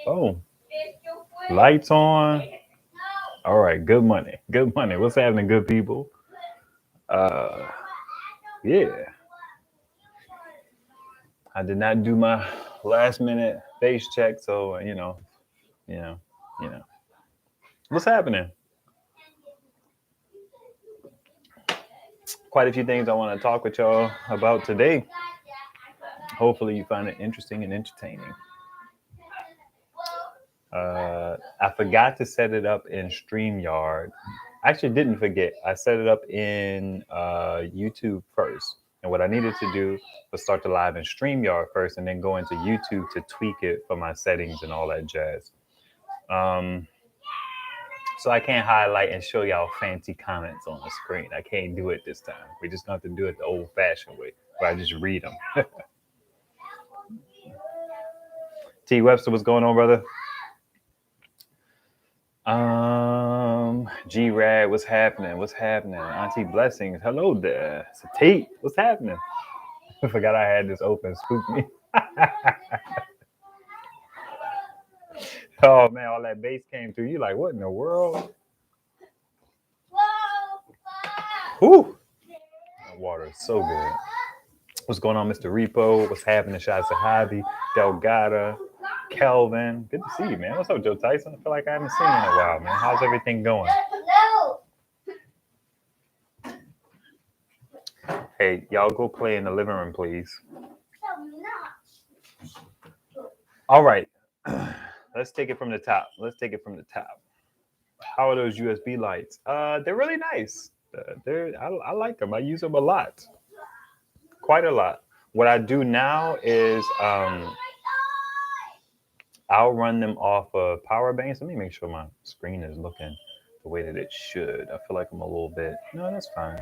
Oh, lights on. All right, good money. Good money. What's happening, good people? Uh, yeah, I did not do my last minute base check, so you know, you know. What's happening? Quite a few things I want to talk with y'all about today. Hopefully, you find it interesting and entertaining. I forgot to set it up in StreamYard. I actually didn't forget. I set it up in YouTube first. And what I needed to do was start the live in StreamYard first and then go into YouTube to tweak it for my settings and all that jazz. Um, so I can't highlight and show y'all fancy comments on the screen. I can't do it this time. We just got to do it the old fashioned way where I just read them. T Webster, what's going on, brother? G Rad, what's happening? What's happening? Auntie Blessings, hello there. It's a Tate, what's happening? I forgot I had this open. Spook me. Oh man, all that bass came through. You like, what in the world? Whew. That water is so good. What's going on, Mr. Repo? What's happening? Shout out to Hobby, Delgada, Kelvin. Good to see you, man. What's up, Joe Tyson? I feel like I haven't seen you in a while, man. How's everything going? Hey, y'all go play in the living room, please. All right. Let's take it from the top. How are those USB lights? They're really nice. I like them. I use them a lot. Quite a lot. What I do now is I'll run them off of power banks. Let me make sure my screen is looking the way that it should. I feel like I'm a little bit. No, that's fine.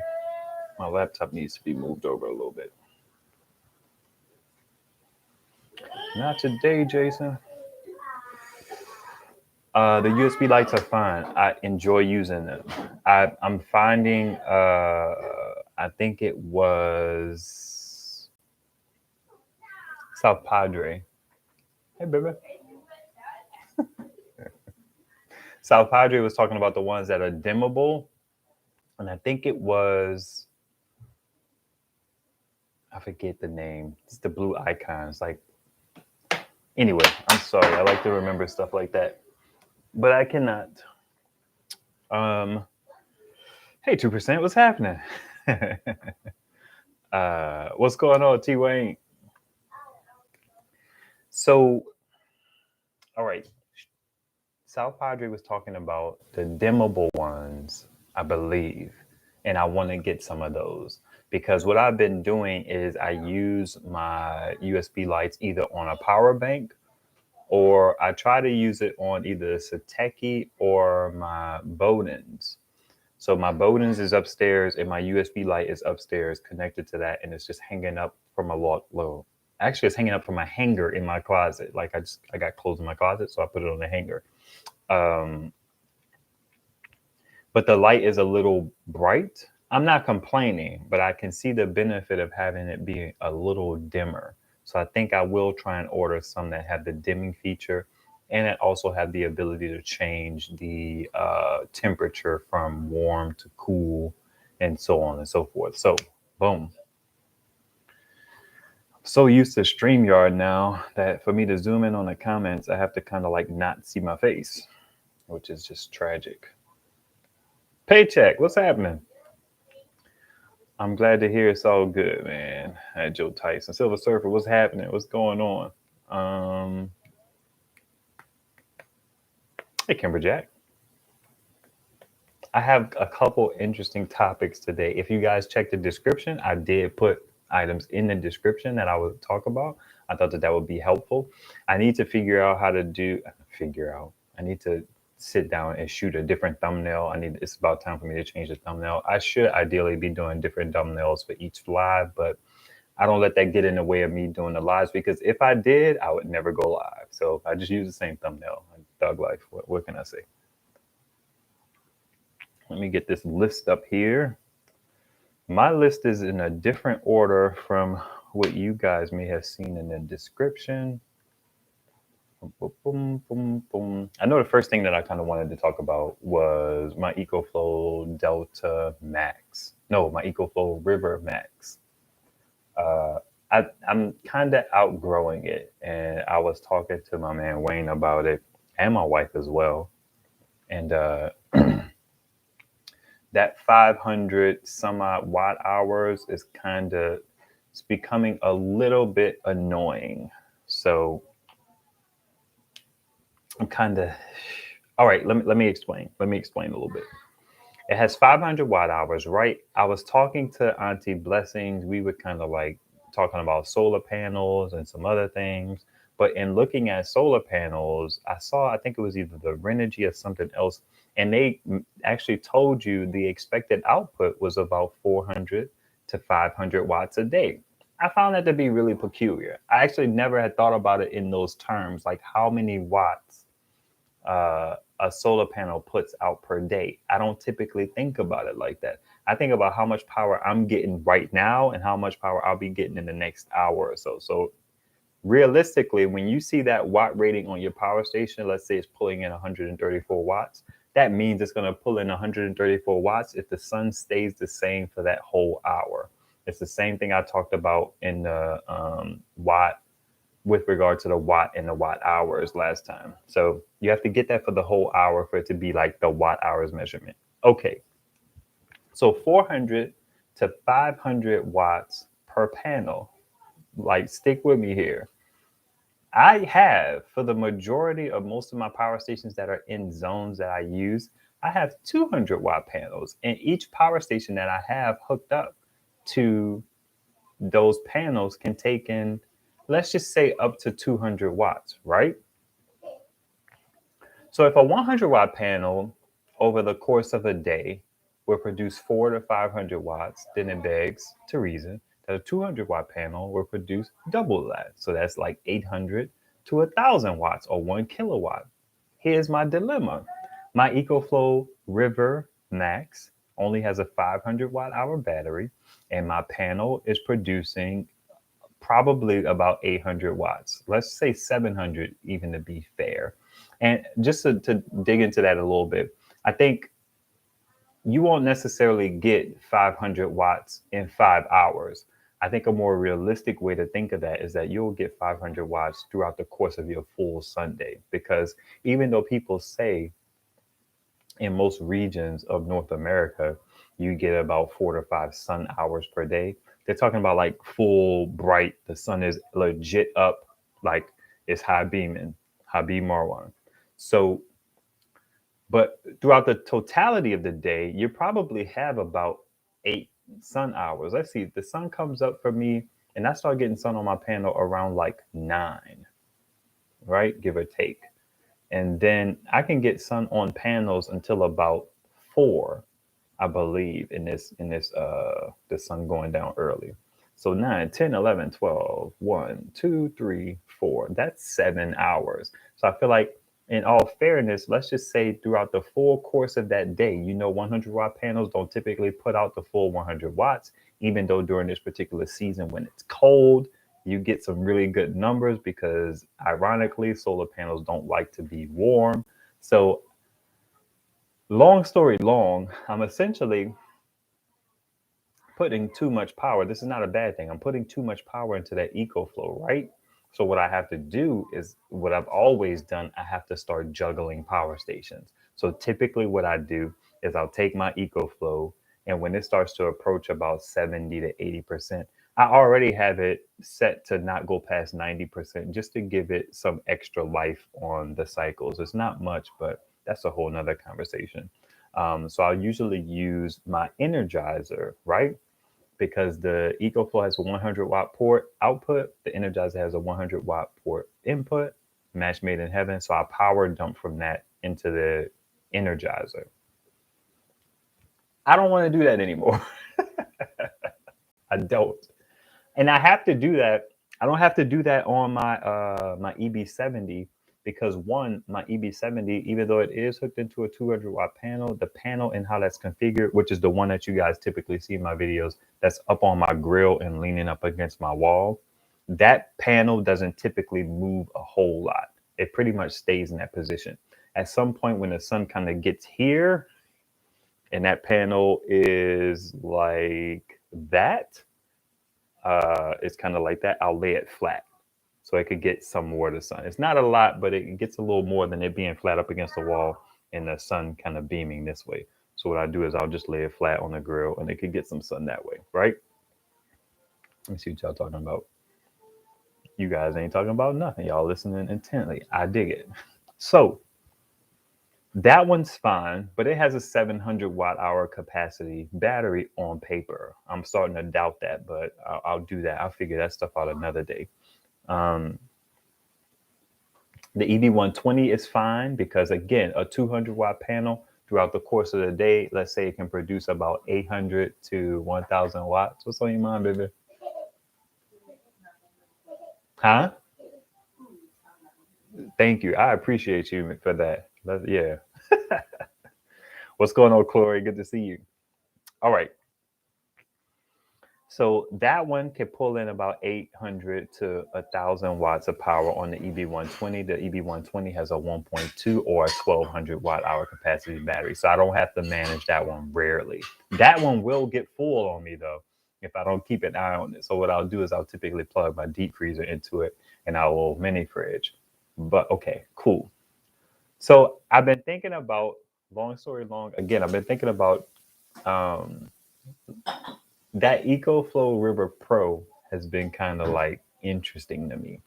My laptop needs to be moved over a little bit. Not today, Jason. The USB lights are fine. I enjoy using them. I'm finding, I think it was South Padre. Hey, baby. South Padre was talking about the ones that are dimmable. And I think it was, I forget the name. It's the blue icons. Like, anyway, I'm sorry. I like to remember stuff like that. But I cannot. Hey, 2%, what's happening? What's going on, T Wayne? So, all right. South Padre was talking about the dimmable ones, I believe, and I want to get some of those because what I've been doing is I use my USB lights either on a power bank or I try to use it on either Sateki or my Bodens. So my Bodens is upstairs and my USB light is upstairs connected to that, and it's just hanging up from a low. Actually, it's hanging up from a hanger in my closet. Like I got clothes in my closet, so I put it on the hanger. But the light is a little bright. I'm not complaining, but I can see the benefit of having it be a little dimmer. So I think I will try and order some that have the dimming feature and it also have the ability to change the temperature from warm to cool and so on and so forth. So, boom. I'm so used to StreamYard now that for me to zoom in on the comments, I have to kind of like not see my face, which is just tragic. Paycheck, what's happening? I'm glad to hear it's all good, man. Joe Tyson, Silver Surfer, what's happening? What's going on? Hey, Kimberjack. I have a couple interesting topics today. If you guys check the description, I did put items in the description that I would talk about. I thought that would be helpful. I need to figure out how to I need to sit down and shoot a different thumbnail. It's about time for me to change the thumbnail. I should ideally be doing different thumbnails for each live, but I don't let that get in the way of me doing the lives because if I did, I would never go live. So I just use the same thumbnail. Thug life. What can I say? Let me get this list up here. My list is in a different order from what you guys may have seen in the description. boom, boom, boom. I know the first thing that I kind of wanted to talk about was my EcoFlow Delta Max. No, my EcoFlow River Max. I'm kind of outgrowing it, and I was talking to my man Wayne about it, and my wife as well. And that 500 some odd watt hours is kind of, it's becoming a little bit annoying. So I'm kind of, all right, let me explain. Let me explain a little bit. It has 500 watt hours, right? I was talking to Auntie Blessings. We were kind of like talking about solar panels and some other things. But in looking at solar panels, I saw, I think it was either the Renogy or something else. And they actually told you the expected output was about 400 to 500 watts a day. I found that to be really peculiar. I actually never had thought about it in those terms, like how many watts a solar panel puts out per day. I don't typically think about it like that. I think about how much power I'm getting right now and how much power I'll be getting in the next hour or so. So realistically, when you see that watt rating on your power station, let's say it's pulling in 134 watts, that means it's going to pull in 134 watts if the sun stays the same for that whole hour. It's the same thing I talked about in the watt with regard to the watt and the watt hours last time. So you have to get that for the whole hour for it to be like the watt hours measurement. Okay. So 400 to 500 watts per panel. Like, stick with me here. I have, for the majority of most of my power stations that are in zones that I use, I have 200 watt panels, and each power station that I have hooked up to those panels can take in, let's just say, up to 200 watts, right? So if a 100 watt panel over the course of a day will produce 400 to 500 watts, then it begs to reason that a 200 watt panel will produce double that. So that's like 800 to 1,000 watts or 1 kilowatt. Here's my dilemma. My EcoFlow River Max only has a 500 watt hour battery, and my panel is producing probably about 800 watts. Let's say 700, even to be fair. And just to dig into that a little bit, I think you won't necessarily get 500 watts in 5 hours. I think a more realistic way to think of that is that you'll get 500 watts throughout the course of your full Sunday. Because even though people say in most regions of North America, you get about 4 to 5 sun hours per day, they're talking about like full bright, the sun is legit up, like it's high beaming, Habib Marwan. So, but throughout the totality of the day, you probably have about 8 sun hours. Let's see, the sun comes up for me, and I start getting sun on my panel around like 9, right? Give or take. And then I can get sun on panels until about 4, I believe, in this the sun going down early. So 9, 10, 11, 12, 1, 2, 3, 4. That's 7 hours. So I feel like, in all fairness, let's just say throughout the full course of that day, 100 watt panels don't typically put out the full 100 watts, even though during this particular season when it's cold, you get some really good numbers because ironically, solar panels don't like to be warm. So long story long, I'm essentially putting too much power. This is not a bad thing. I'm putting too much power into that EcoFlow, right? So what I have to do is what I've always done. I have to start juggling power stations. So typically what I do is I'll take my EcoFlow, and when it starts to approach about 70 to 80%, I already have it set to not go past 90% just to give it some extra life on the cycles. It's not much, but that's a whole nother conversation. So I'll usually use my Energizer, right? Because the EcoFlow has a 100 watt port output, the Energizer has a 100 watt port input, match made in heaven. So I power dump from that into the Energizer. I don't want to do that anymore. I don't. And I have to do that. I don't have to do that on my my EB70 because one, my EB70, even though it is hooked into a 200 watt panel, the panel and how that's configured, which is the one that you guys typically see in my videos, that's up on my grill and leaning up against my wall, that panel doesn't typically move a whole lot. it pretty much stays in that position. At some point when the sun kind of gets here and that panel is like that, it's kind of like that, I'll lay it flat so it could get some more of the sun. It's not a lot, but it gets a little more than it being flat up against the wall and the sun kind of beaming this way. So what I do is I'll just lay it flat on the grill and it could get some sun that way, right? Let me see what y'all talking about. You guys ain't talking about nothing. Y'all listening intently. I dig it. So that one's fine, but it has a 700 watt hour capacity battery on paper. I'm starting to doubt that, but I'll do that. I'll figure that stuff out another day. The EB120 is fine because, again, a 200 watt panel throughout the course of the day, let's say it can produce about 800 to 1000 watts. What's on your mind, baby? Huh? Thank you. I appreciate you for that. Yeah. What's going on, Chloe? Good to see you. All right. So that one can pull in about 800 to 1000 watts of power on the EB120. The EB120 has a 1.2 or a 1200 watt hour capacity battery. So I don't have to manage that one rarely. That one will get full on me though, if I don't keep an eye on it. So what I'll do is I'll typically plug my deep freezer into it and our little mini fridge. But okay, cool. So I've been thinking about, long story long, again, I've been thinking about that EcoFlow River Pro has been kind of like interesting to me.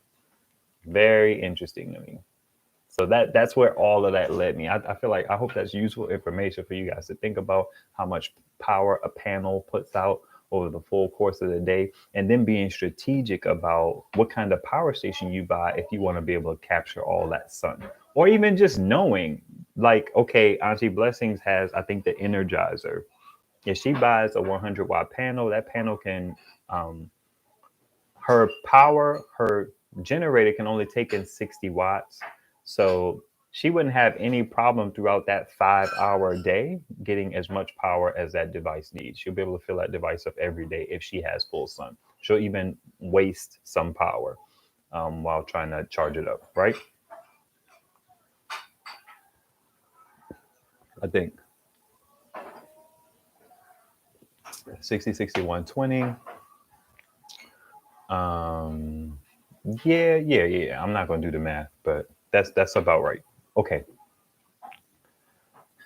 Very interesting to me. So that's where all of that led me. I feel like I hope that's useful information for you guys to think about how much power a panel puts out over the full course of the day, and then being strategic about what kind of power station you buy if you want to be able to capture all that sun. Or even just knowing, like, okay, Auntie Blessings has, I think, the Energizer. If she buys a 100 watt panel, that panel can, her generator can only take in 60 watts. So she wouldn't have any problem throughout that 5-hour day getting as much power as that device needs. She'll be able to fill that device up every day if she has full sun. She'll even waste some power while trying to charge it up, right? I think 60, 60, 120. Yeah. I'm not going to do the math, but that's about right. Okay.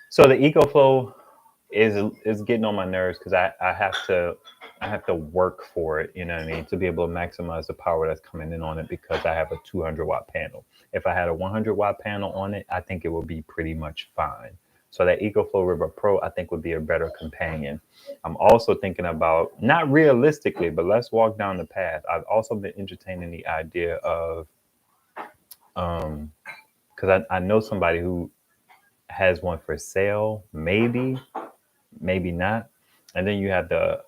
So the EcoFlow is getting on my nerves because I have to work for it, you know what I mean, to be able to maximize the power that's coming in on it because I have a 200 watt panel. If I had a 100 watt panel on it, I think it would be pretty much fine. So that EcoFlow River Pro, I think, would be a better companion. I'm also thinking about, not realistically, but let's walk down the path. I've also been entertaining the idea of, because I know somebody who has one for sale, maybe not. And then you have the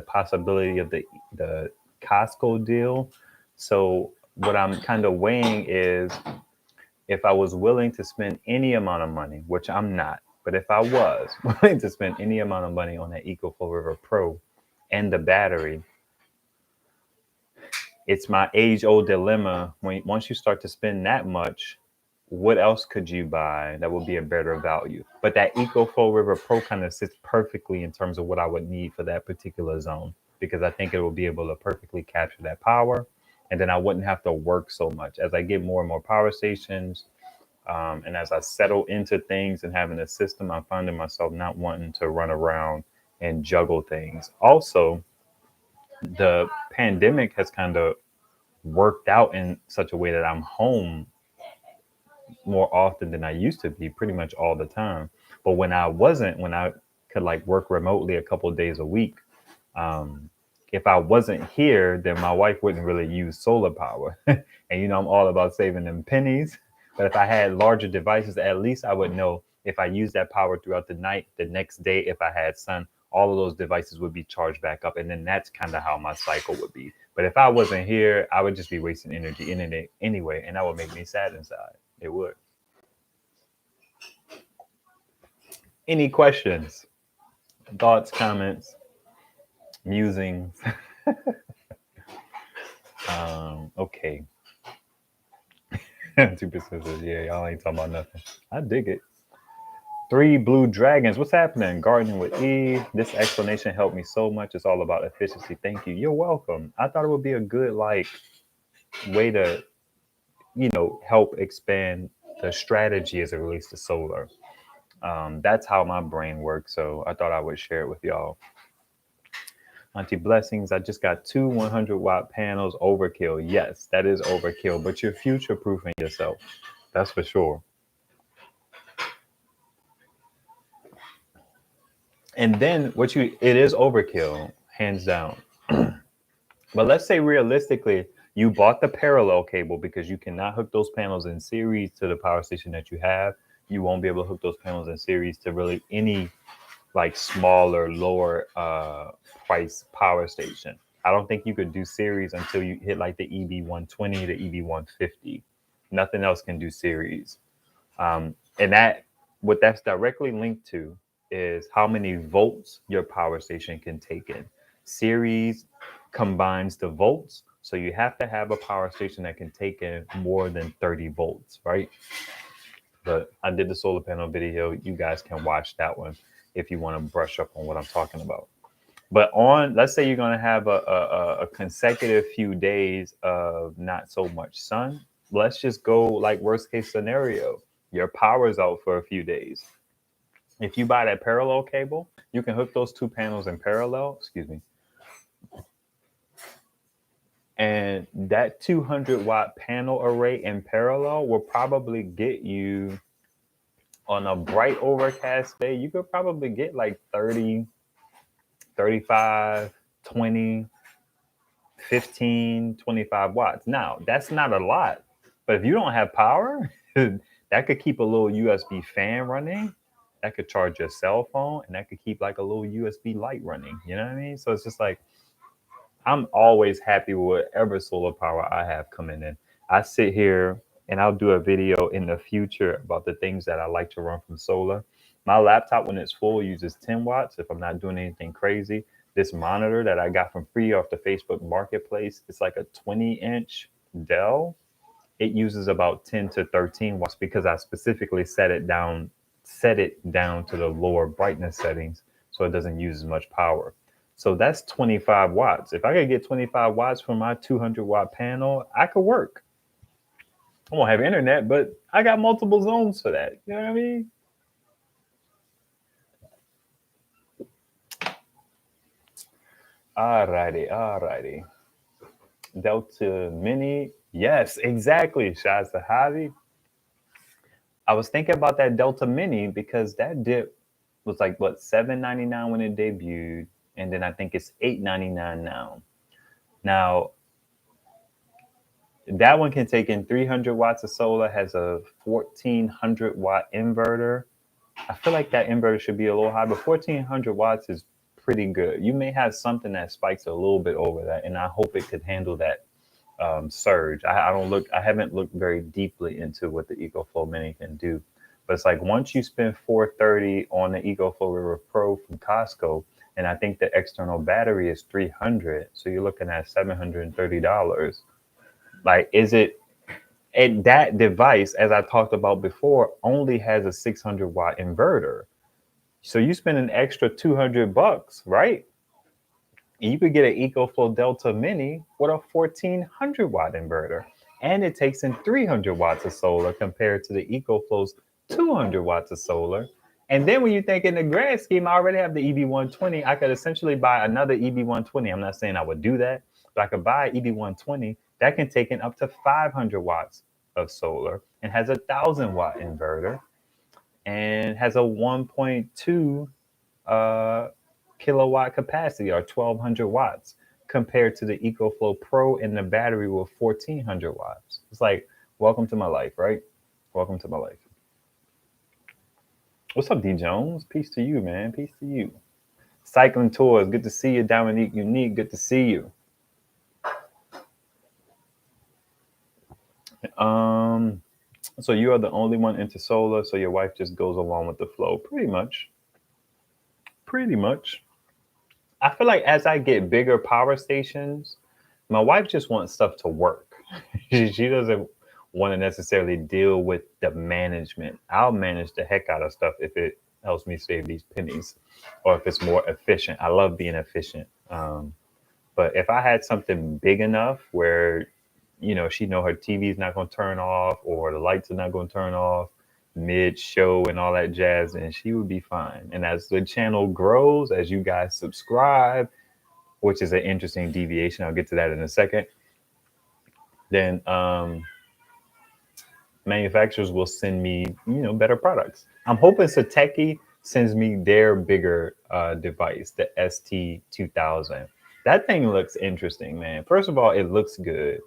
possibility of the Costco deal. So what I'm kind of weighing is, if I was willing to spend any amount of money, which I'm not, but if I was willing to spend any amount of money on that EcoFlow River Pro and the battery, it's my age-old dilemma. Once you start to spend that much, what else could you buy that would be a better value? But that EcoFlow River Pro kind of sits perfectly in terms of what I would need for that particular zone, because I think it will be able to perfectly capture that power. And then I wouldn't have to work so much. As I get more and more power stations, and as I settle into things and having a system, I'm finding myself not wanting to run around and juggle things. Also, the pandemic has kind of worked out in such a way that I'm home more often than I used to be, pretty much all the time. But when I could like work remotely a couple of days a week, if I wasn't here, then my wife wouldn't really use solar power. And you know, I'm all about saving them pennies. But if I had larger devices, at least I would know if I use that power throughout the night, the next day, if I had sun, all of those devices would be charged back up. And then that's kind of how my cycle would be. But if I wasn't here, I would just be wasting energy in it anyway. And that would make me sad inside. It would. Any questions, thoughts, comments, musings? Okay. 2% says, yeah, y'all ain't talking about nothing. I dig it. 3 Blue Dragons. What's happening? Gardening with E. This explanation helped me so much. It's all about efficiency. Thank you. You're welcome. I thought it would be a good way to, help expand the strategy as it relates to solar. That's how my brain works. So I thought I would share it with y'all. Auntie Blessings, I just got 2 100-watt panels. Overkill. Yes, that is overkill, but you're future proofing yourself. That's for sure. And then it is overkill, hands down. But let's say realistically, you bought the parallel cable because you cannot hook those panels in series to the power station that you have. You won't be able to hook those panels in series to really any smaller, lower price power station. I don't think you could do series until you hit the EB120, the EB150. Nothing else can do series. And what that's directly linked to is how many volts your power station can take in. Series combines the volts, so you have to have a power station that can take in more than 30 volts, right? But I did the solar panel video. You guys can watch that one if you want to brush up on what I'm talking about. But let's say you're going to have a consecutive few days of not so much sun. Let's just go worst case scenario. Your power's out for a few days. If you buy that parallel cable, you can hook those 2 panels in parallel. Excuse me. And that 200-watt panel array in parallel will probably get you, on a bright overcast day, you could probably get 30, 35, 20, 15, 25 watts. Now, that's not a lot. But if you don't have power, that could keep a little USB fan running. That could charge your cell phone, and that could keep a little USB light running. You know what I mean? So it's just I'm always happy with whatever solar power I have coming in. I sit here and I'll do a video in the future about the things that I like to run from solar. My laptop, when it's full, uses 10 watts if I'm not doing anything crazy. This monitor that I got from free off the Facebook Marketplace, it's a 20-inch Dell. It uses about 10 to 13 watts because I specifically set it down to the lower brightness settings so it doesn't use as much power. So that's 25 watts. If I could get 25 watts from my 200-watt panel, I could work. I won't have internet, but I got multiple zones for that. You know what I mean? Alrighty. Delta Mini. Yes, exactly. Shaz Sahavi. I was thinking about that Delta Mini because that dip was $7.99 when it debuted, and then I think it's $8.99 now. Now, that one can take in 300 watts of solar, has a 1400-watt inverter. I feel like that inverter should be a little high, but 1400 watts is pretty good. You may have something that spikes a little bit over that, and I hope it could handle that surge. I haven't looked very deeply into what the EcoFlow Mini can do, but it's once you spend $430 on the EcoFlow River Pro from Costco, and I think the external battery is $300, so you're looking at $730. Is it? And that device, as I talked about before, only has a 600-watt inverter, so you spend an extra $200, right? You could get an EcoFlow Delta Mini with a 1400-watt inverter, and it takes in 300 watts of solar compared to the EcoFlow's 200 watts of solar. And then when you think in the grand scheme, I already have the EB120. I could essentially buy another EB120. I'm not saying I would do that, but I could buy an EB120 that can take in up to 500 watts of solar and has a 1000-watt inverter and has a 1.2 kilowatt capacity, or 1200 watts, compared to the EcoFlow Pro and the battery with 1400 watts. It's welcome to my life, right? Welcome to my life. What's up, D Jones? Peace to you, man. Peace to you. Cycling Tours, good to see you. Dominique Unique, good to see you. So you are the only one into solar, so your wife just goes along with the flow. Pretty much. I feel like as I get bigger power stations, my wife just wants stuff to work. She doesn't want to necessarily deal with the management. I'll manage the heck out of stuff if it helps me save these pennies, or if it's more efficient. I love being efficient. But if I had something big enough where, she know her TV's not going to turn off or the lights are not going to turn off mid-show and all that jazz, then she would be fine. And as the channel grows, as you guys subscribe, which is an interesting deviation, I'll get to that in a second, then manufacturers will send me, better products. I'm hoping Satechi sends me their bigger device, the ST2000. That thing looks interesting, man. First of all, it looks good.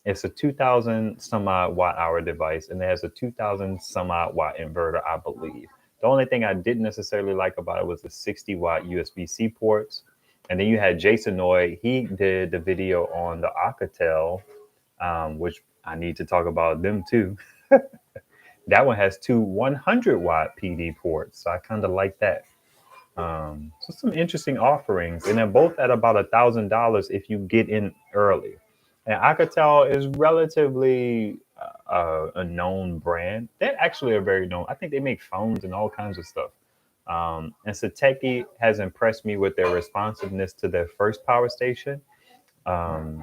It's a 2000 some odd watt hour device, and it has a 2000 some odd watt inverter, I believe. The only thing I didn't necessarily like about it was the 60 watt USB-C ports. And then you had Jason Noy. He did the video on the Oukitel, which I need to talk about them too. That one has two 100 watt PD ports, so I kind of like that. So some interesting offerings, and they're both at about $1,000 if you get in early. And Oukitel is relatively a known brand. They're actually a very known. I think they make phones and all kinds of stuff. And Satechi has impressed me with their responsiveness to their first power station. I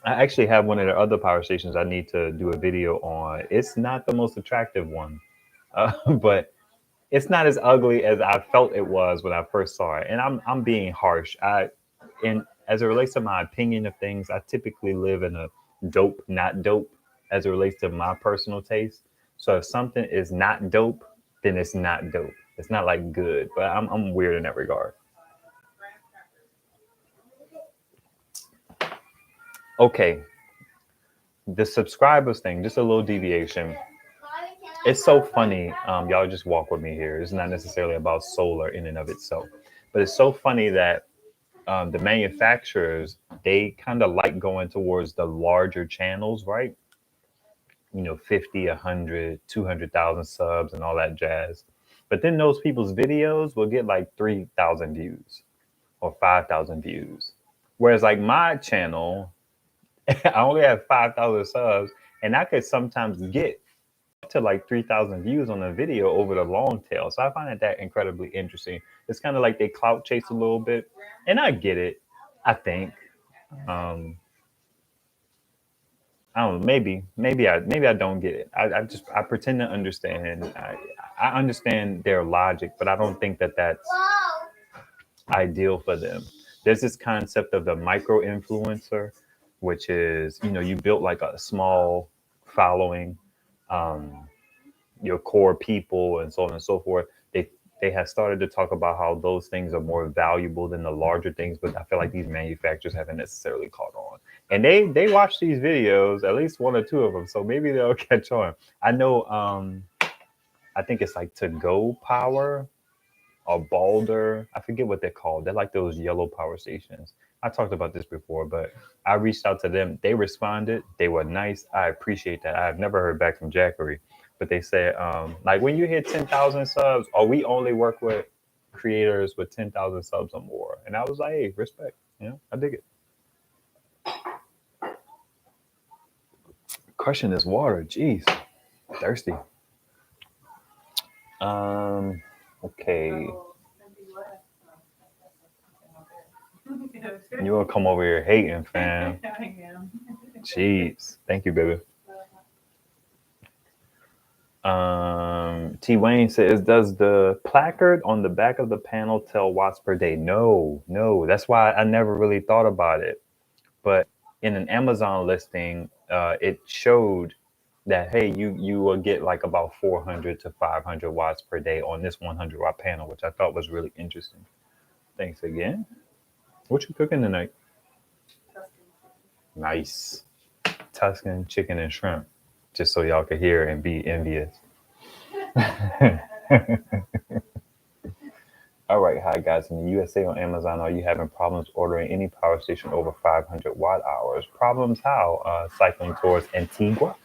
actually have one of the other power stations I need to do a video on. It's not the most attractive one, but it's not as ugly as I felt it was when I first saw it. And I'm being harsh. And as it relates to my opinion of things, I typically live in a dope, not dope, as it relates to my personal taste. So if something is not dope, then it's not dope. It's not like good, but I'm weird in that regard. Okay, the subscribers thing, just a little deviation. It's so funny. Y'all just walk with me here. It's not necessarily about solar in and of itself, but it's so funny that the manufacturers, they kind of like going towards the larger channels, right? 50, 100, 200,000 subs and all that jazz. But then those people's videos will get like 3,000 views or 5,000 views. Whereas like my channel, I only have 5,000 subs, and I could sometimes get to like 3,000 views on a video over the long tail. So I find that incredibly interesting. It's kind of like they clout chase a little bit, and I get it. I think, I don't know, maybe I don't get it. I pretend to understand. I understand their logic, but I don't think that that's ideal for them. There's this concept of the micro influencer, which is, you built like a small following, your core people and so on and so forth. They have started to talk about how those things are more valuable than the larger things, but I feel like these manufacturers haven't necessarily caught on. And they watch these videos, at least one or two of them, so maybe they'll catch on. I know, I think it's like To Go Power or Balder. I forget what they're called. They're like those yellow power stations. I talked about this before, but I reached out to them. They responded. They were nice. I appreciate that. I've never heard back from Jackery, but they said, like, when you hit 10,000 subs, or we only work with creators with 10,000 subs or more. And I was like, hey, respect. I dig it. Crushing this water. Jeez. Thirsty. Okay. You want to come over here hating, fam? I am. Jeez. Thank you, baby. T. Wayne says, does the placard on the back of the panel tell watts per day? No. That's why I never really thought about it. But in an Amazon listing, it showed that, hey, you will get like about 400 to 500 watts per day on this 100 watt panel, which I thought was really interesting. Thanks again. What you cooking tonight? Nice. Tuscan chicken and shrimp, just so y'all could hear and be envious. All right, hi guys. In the USA on Amazon, are you having problems ordering any power station over 500 watt hours? Problems how? Cycling towards Antigua.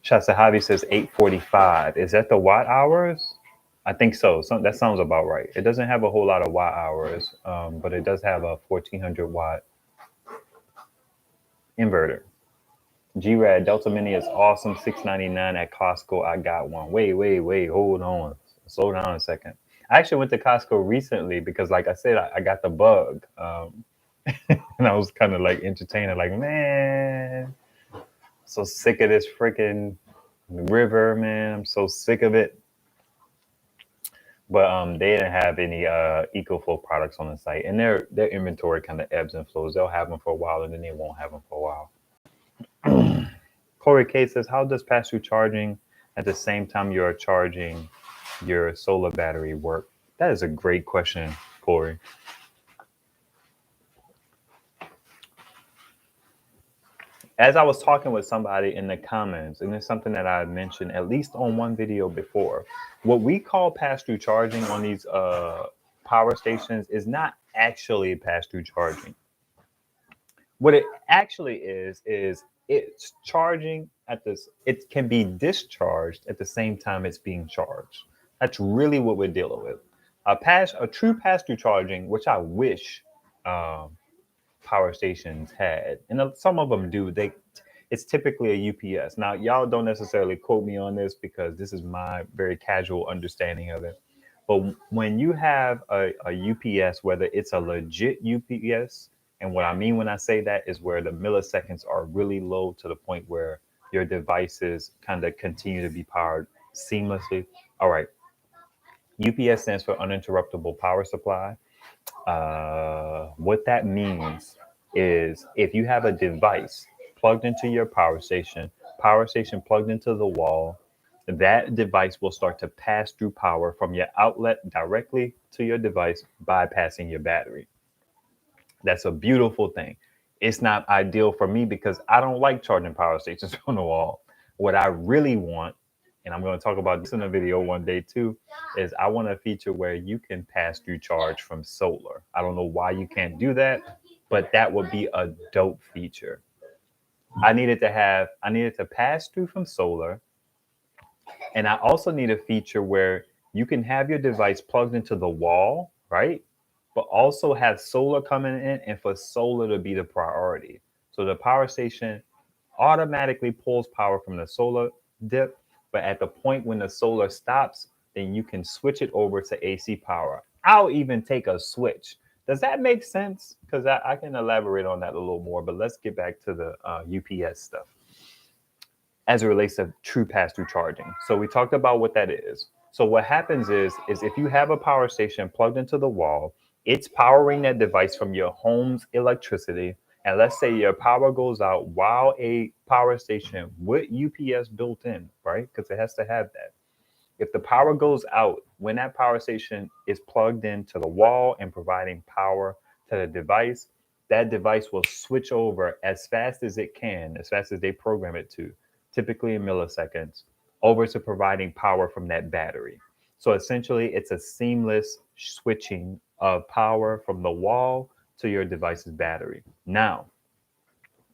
Shasahavi says 845. Is that the watt hours? I think so. That sounds about right. It doesn't have a whole lot of watt hours, but it does have a 1400 watt Inverter. G-Rad Delta Mini is awesome. $6.99 at Costco. I got one. Wait. Hold on. Slow down a second. I actually went to Costco recently because, like I said, I got the bug. And I was kind of like entertaining, like, man, so sick of this freaking river, man. I'm so sick of it. But they didn't have any EcoFlow products on the site, and their inventory kind of ebbs and flows. They'll have them for a while, and then they won't have them for a while. Corey K says, how does pass-through charging at the same time you're charging your solar battery work? That is a great question, Corey. As I was talking with somebody in the comments, and it's something that I mentioned at least on one video before, what we call pass-through charging on these power stations is not actually pass-through charging. What it actually is it's charging at this, it can be discharged at the same time it's being charged. That's really what we're dealing with. A true pass-through charging, which I wish power stations had, and some of them do. It's typically a UPS. Now, y'all don't necessarily quote me on this because this is my very casual understanding of it. But when you have a UPS, whether it's a legit UPS, and what I mean when I say that is where the milliseconds are really low to the point where your devices kind of continue to be powered seamlessly. All right. UPS stands for uninterruptible power supply. What that means is if you have a device plugged into your power station plugged into the wall, that device will start to pass through power from your outlet directly to your device, bypassing your battery. That's a beautiful thing. It's not ideal for me because I don't like charging power stations on the wall. What I really want, and I'm going to talk about this in a video one day too, is I want a feature where you can pass through charge from solar. I don't know why you can't do that, but that would be a dope feature. I needed to pass through from solar. And I also need a feature where you can have your device plugged into the wall, right? But also have solar coming in, and for solar to be the priority. So the power station automatically pulls power from the solar dip, but at the point when the solar stops, then you can switch it over to AC power. I'll even take a switch. Does that make sense? Because I can elaborate on that a little more, but let's get back to the UPS stuff as it relates to true pass-through charging. So we talked about what that is. So what happens is if you have a power station plugged into the wall, it's powering that device from your home's electricity. And let's say your power goes out while a power station with UPS built in, right? Because it has to have that. If the power goes out when that power station is plugged into the wall and providing power to the device, that device will switch over as fast as it can, as fast as they program it to, typically in milliseconds, over to providing power from that battery. So essentially, it's a seamless switching of power from the wall to your device's battery. Now,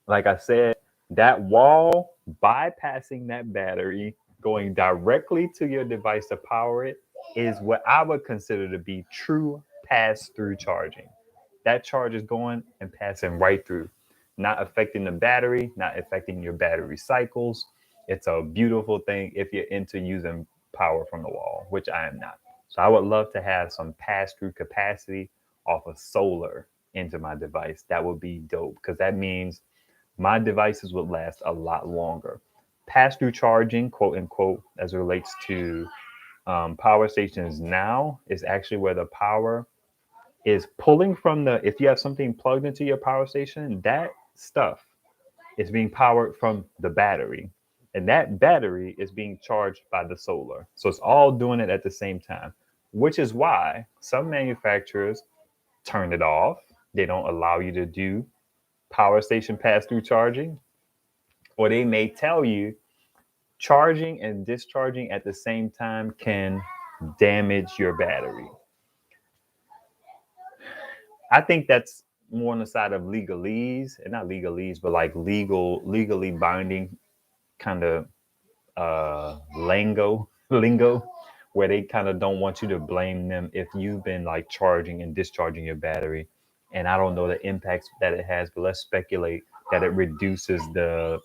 like I said, that wall bypassing that battery, going directly to your device to power it, is what I would consider to be true pass-through charging. That charge is going and passing right through, not affecting the battery, not affecting your battery cycles. It's a beautiful thing if you're into using power from the wall, which I am not. So I would love to have some pass-through capacity off of solar into my device. That would be dope because that means my devices would last a lot longer. Pass-through charging, quote unquote, as it relates to power stations now, is actually where the power is pulling from the, if you have something plugged into your power station, that stuff is being powered from the battery. And that battery is being charged by the solar. So it's all doing it at the same time, which is why some manufacturers turn it off. They don't allow you to do power station pass-through charging, or they may tell you charging and discharging at the same time can damage your battery. I think that's more on the side of legalese, and not legalese, but like legally binding kind of lingo, where they kind of don't want you to blame them if you've been like charging and discharging your battery. And I don't know the impacts that it has, but let's speculate that it reduces the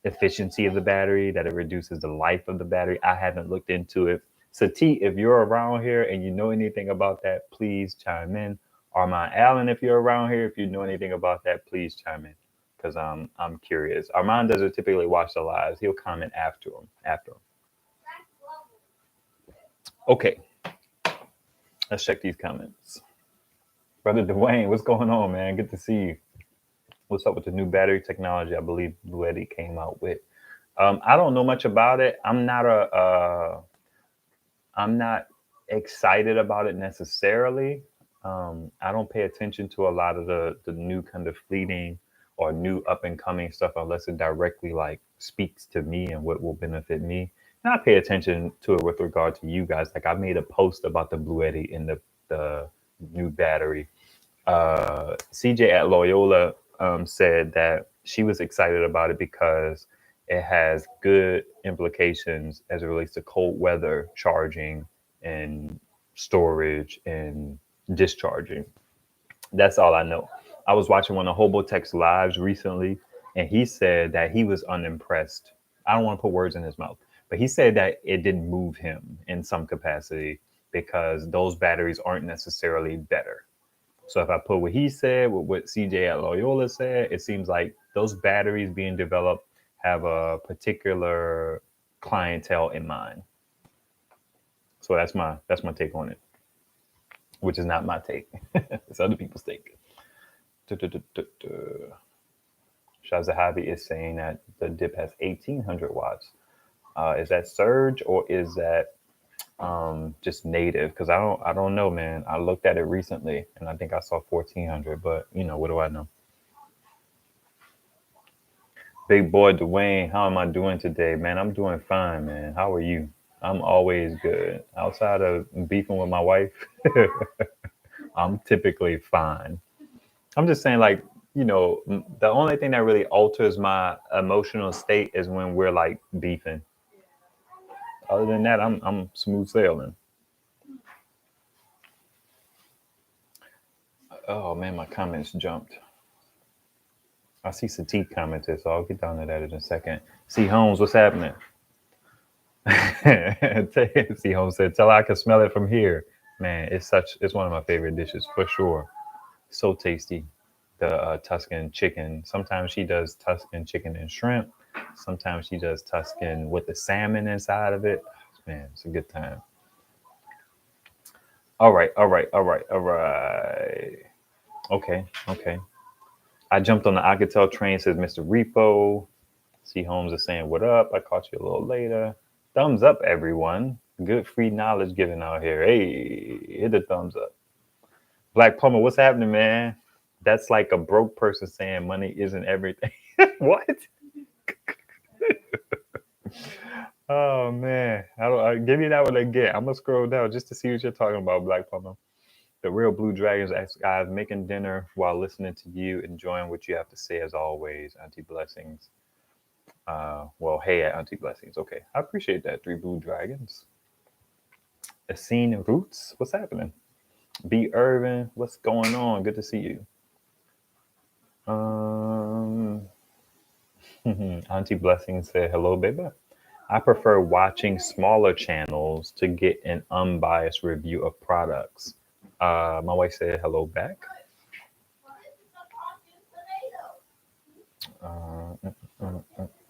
efficiency of the battery, that it reduces the life of the battery. I haven't looked into it. Sati, if you're around here and you know anything about that, please chime in. Armand Allen, if you're around here, if you know anything about that, please chime in, because I'm curious. Armand doesn't typically watch the lives. He'll comment after him. Okay, let's check these comments. Brother Dwayne, what's going on, man? Good to see you. What's up with the new battery technology I believe Bluetti came out with? I don't know much about it. I'm not excited about it necessarily. I don't pay attention to a lot of the new kind of fleeting or new up and coming stuff unless it directly like speaks to me and what will benefit me. And I pay attention to it with regard to you guys. Like I made a post about the Bluetti and the new battery. CJ at Loyola said that she was excited about it because it has good implications as it relates to cold weather charging and storage and discharging. That's all I know. I was watching one of Hobotech's lives recently, and he said that he was unimpressed. I don't want to put words in his mouth, but he said that it didn't move him in some capacity because those batteries aren't necessarily better. So if I put what he said with what CJ at Loyola said, it seems like those batteries being developed have a particular clientele in mind. So that's my take on it, which is not my take. It's other people's take. Shazahabi is saying that the dip has 1800 watts. Is that surge or is that just native? Because I don't know, man. I looked at it recently and I think I saw 1400, but you know, what do I know? Big boy Dwayne, how am I doing today, man? I'm doing fine, man. How are you? I'm always good. Outside of beefing with my wife, I'm typically fine. I'm just saying, like, you know, the only thing that really alters my emotional state is when we're like beefing. Other than that, I'm smooth sailing. Oh man, my comments jumped. I see Satiq commented, so I'll get down to that in a second. C Holmes, what's happening? C Holmes said, "Tell her I can smell it from here." Man, it's one of my favorite dishes for sure. So tasty. The Tuscan chicken. Sometimes she does Tuscan chicken and shrimp. Sometimes she does Tuscan with the salmon inside of it. Man, it's a good time. All right. Okay. I jumped on the Oukitel train, says Mr. Repo. C Holmes is saying, "What up? I caught you a little later." Thumbs up, everyone. Good free knowledge given out here. Hey, hit the thumbs up. Black Plumber, what's happening, man? That's like a broke person saying money isn't everything. What? Oh man, give me that one again. I'm gonna scroll down just to see what you're talking about, Black Plumber. The real Blue Dragons, guys, making dinner while listening to you, enjoying what you have to say as always. Auntie Blessings. Well, hey, Auntie Blessings. Okay, I appreciate that. 3 Blue Dragons. Essene Roots, what's happening? B. Irvin, what's going on? Good to see you. Auntie Blessings said, "Hello, baby. I prefer watching smaller channels to get an unbiased review of products." My wife said hello back.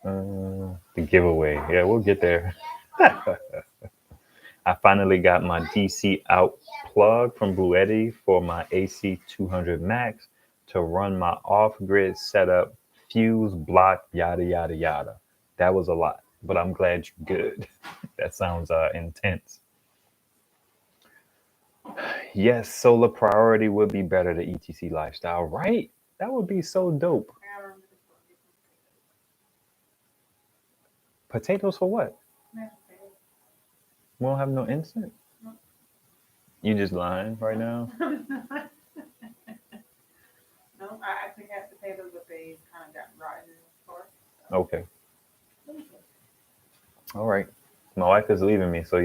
The giveaway. Yeah, we'll get there. I finally got my DC out plug from Bluetti for my AC 200 Max to run my off-grid setup, fuse, block, yada, yada, yada. That was a lot, but I'm glad you're good. That sounds intense. Yes, solar priority would be better to ETC lifestyle, right? That would be so dope. Potatoes for what? We don't have no instant. You just lying right now? No, I actually had potatoes, but they kind of got rotten in the store. So. Okay. All right. My wife is leaving me, so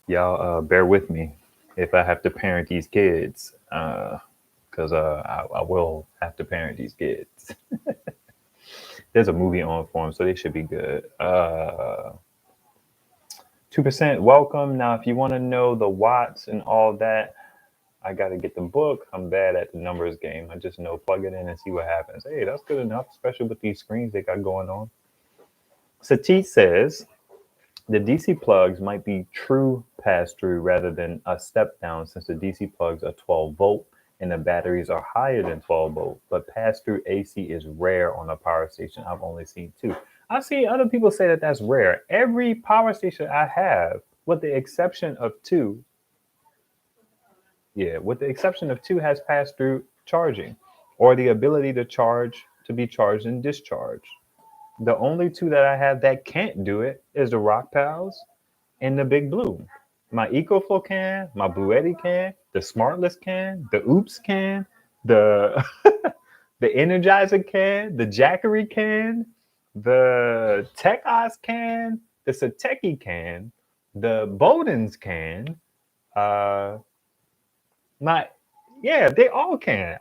y'all bear with me if I have to parent these kids, because I will have to parent these kids. There's a movie on for them, so they should be good. 2% welcome. Now, if you want to know the watts and all that, I got to get the book. I'm bad at the numbers game. I just know plug it in and see what happens. Hey, that's good enough, especially with these screens they got going on. Sati says the DC plugs might be true pass-through rather than a step down, since the DC plugs are 12 volt and the batteries are higher than 12 volt. But pass-through AC is rare on a power station. I've only seen 2. I see other people say that that's rare. Every power station I have, with the exception of 2, has pass-through charging, or the ability to be charged and discharged. The only 2 that I have that can't do it is the Rock Pals and the Big Blue. My EcoFlow can, my Bluetti can, the Smartless can, the Oupes can, the the Energizer can, the Jackery can, the Techoss can, the Sateki can, the Bowden's can, they all can.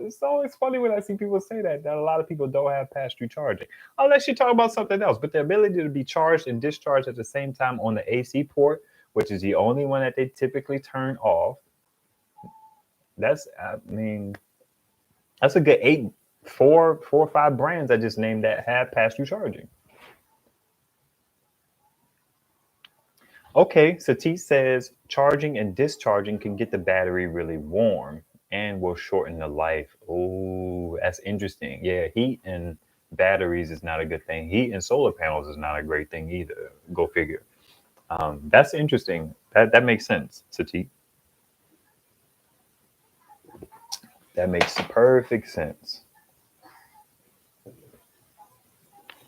It's always funny when I see people say that a lot of people don't have pass-through charging, unless you talk about something else. But the ability to be charged and discharged at the same time on the AC port, which is the only one that they typically turn off, that's a good 4 or 5 brands I just named that have pass-through charging. Okay, Satish says charging and discharging can get the battery really warm and will shorten the life. Oh, that's interesting. Yeah, heat and batteries is not a good thing. Heat and solar panels is not a great thing either. Go figure. That's interesting. That makes sense, Satish. That makes perfect sense.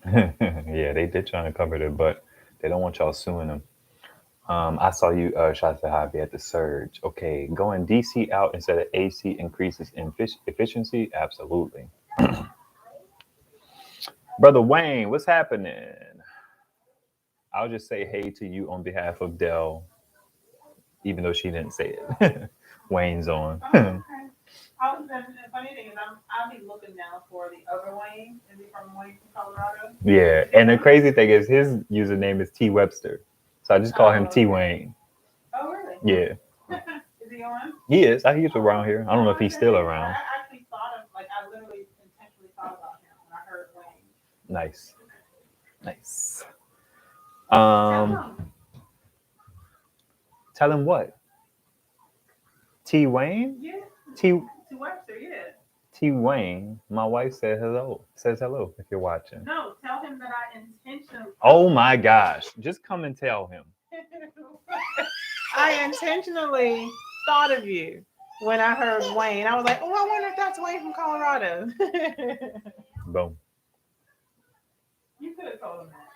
Yeah, they're trying to cover their butt. They don't want y'all suing them. I saw you, Shasta Javi, at the surge. Okay, going DC out instead of AC increases in efficiency? Absolutely. Brother Wayne, what's happening? I'll just say hey to you on behalf of Dell, even though she didn't say it. Wayne's on. Okay. The funny thing is, I'll be looking now for the other Wayne. Is he from Wayne from Colorado? Yeah, and the crazy thing is his username is T Webster. So I just call him T Wayne. Oh, really? Yeah. Is he on? He is. He's around here. I don't know if he's still around. I actually thought of, I literally intentionally thought about him when I heard Wayne. Nice. Tell him what? T Wayne? Yeah. T Webster, yeah. T Wayne. My wife said hello. Says hello if you're watching. No, tell him that I intentionally. Oh my gosh. Just come and tell him. I intentionally thought of you when I heard Wayne. I was like, oh, I wonder if that's Wayne from Colorado. Boom. You could have told him that.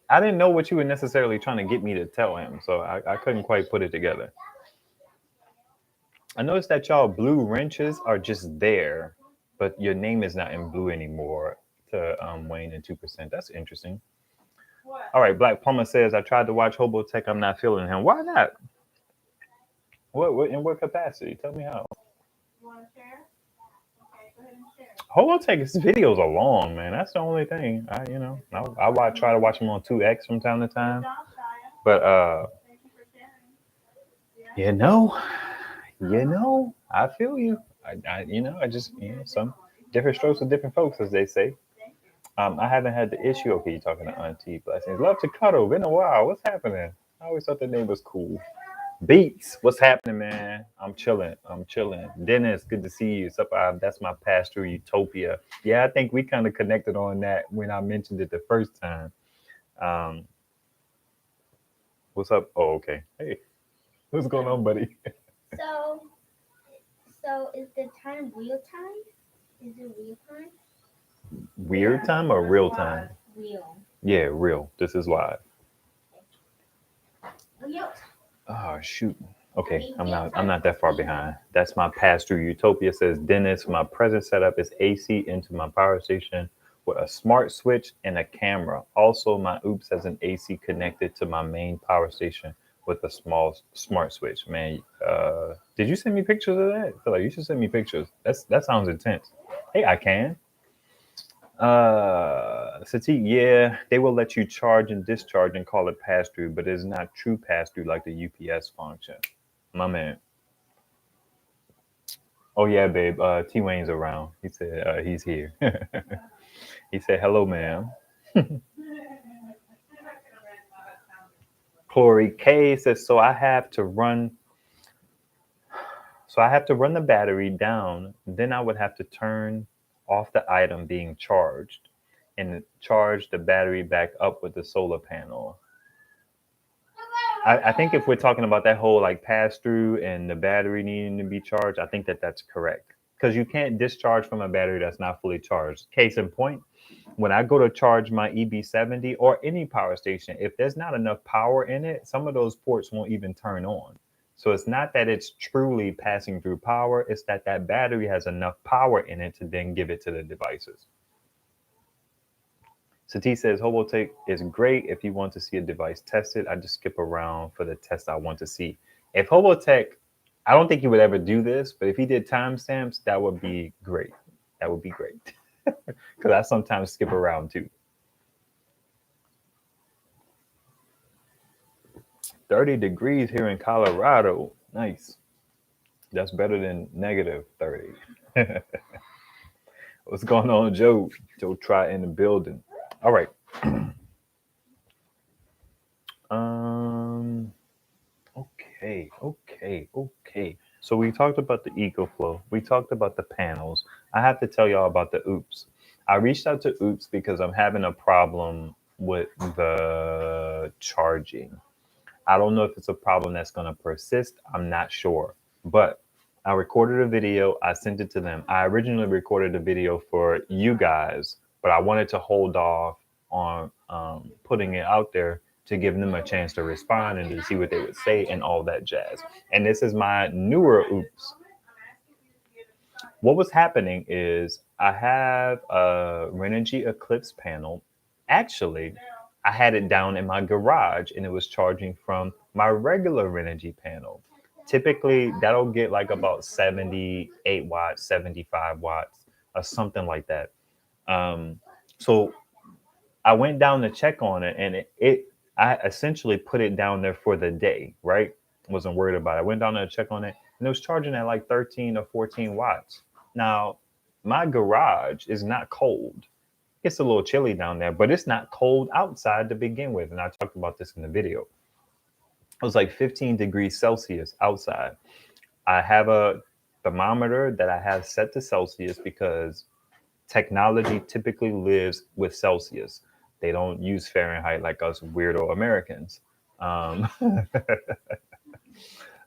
I didn't know what you were necessarily trying to get me to tell him, so I couldn't quite put it together. I noticed that y'all blue wrenches are just there, but your name is not in blue anymore to Wayne and 2%. That's interesting. What? All right, Black Palmer says, I tried to watch Hobo Tech. I'm not feeling him. Why not? What in what capacity? Tell me how. You want to share? Okay, go ahead and share. Hobo Tech's videos are long, man. That's the only thing. I try to watch them on 2X from time to time. But Thank you for sharing. I feel you. I just some different strokes for different folks, as they say. I haven't had the issue. Okay, you're talking to Auntie Blessings. Love to cuddle. Been a while. What's happening? I always thought the name was cool. Beats, what's happening, man? I'm chilling. Dennis, good to see you. That's my pass-through utopia. Yeah, I think we kind of connected on that when I mentioned it the first time. What's up? Oh, okay. Hey, what's going on, buddy? So is the time real time? Is it real time? Weird time or real time? Real. Yeah, real. This is live. Real. Oh shoot. Okay, I'm not that far behind. That's my pass-through utopia, says Dennis. My present setup is AC into my power station with a smart switch and a camera. Also, my Oupes has an AC connected to my main power station with a small smart switch. Man, did you send me pictures of that? I feel like you should send me pictures. That sounds intense. Hey, I can. Sati, yeah, they will let you charge and discharge and call it pass through, but it's not true pass through like the UPS function. My man. Oh yeah, babe. T Wayne's around. He said he's here. He said hello, ma'am. Corey K says so. I have to run. So I have to run the battery down. Then I would have to turn off the item being charged and charge the battery back up with the solar panel. I think if we're talking about that whole like pass through and the battery needing to be charged, I think that that's correct because you can't discharge from a battery that's not fully charged. Case in point, when I go to charge my EB70 or any power station, if there's not enough power in it, some of those ports won't even turn on. So it's not that it's truly passing through power, it's that that battery has enough power in it to then give it to the devices. Sati says Hobotech is great if you want to see a device tested. I just skip around for the test I want to see. If Hobotech, I don't think he would ever do this, but if he did timestamps, that would be great. That would be great. Because I sometimes skip around too. 30 degrees here in Colorado. Nice. That's better than negative 30. What's going on, Joe? Joe Try in the building. All right. Okay. So we talked about the EcoFlow. We talked about the panels. I have to tell y'all about the Oupes. I reached out to Oupes because I'm having a problem with the charging. I don't know if it's a problem that's going to persist. I'm not sure. But I recorded a video. I sent it to them. I originally recorded a video for you guys, but I wanted to hold off on putting it out there to give them a chance to respond and to see what they would say and all that jazz. And this is my newer Oupes. What was happening is I have a Renogy Eclipse panel. Actually, I had it down in my garage and it was charging from my regular Renogy panel. Typically, that'll get like about 78 watts, 75 watts, or something like that. So I went down to check on it and I essentially put it down there for the day, right? Wasn't worried about it. I went down there to check on it and it was charging at like 13 or 14 watts. Now, my garage is not cold. It's a little chilly down there, but it's not cold outside to begin with. And I talked about this in the video. It was like 15 degrees Celsius outside. I have a thermometer that I have set to Celsius because technology typically lives with Celsius. They don't use Fahrenheit like us weirdo Americans.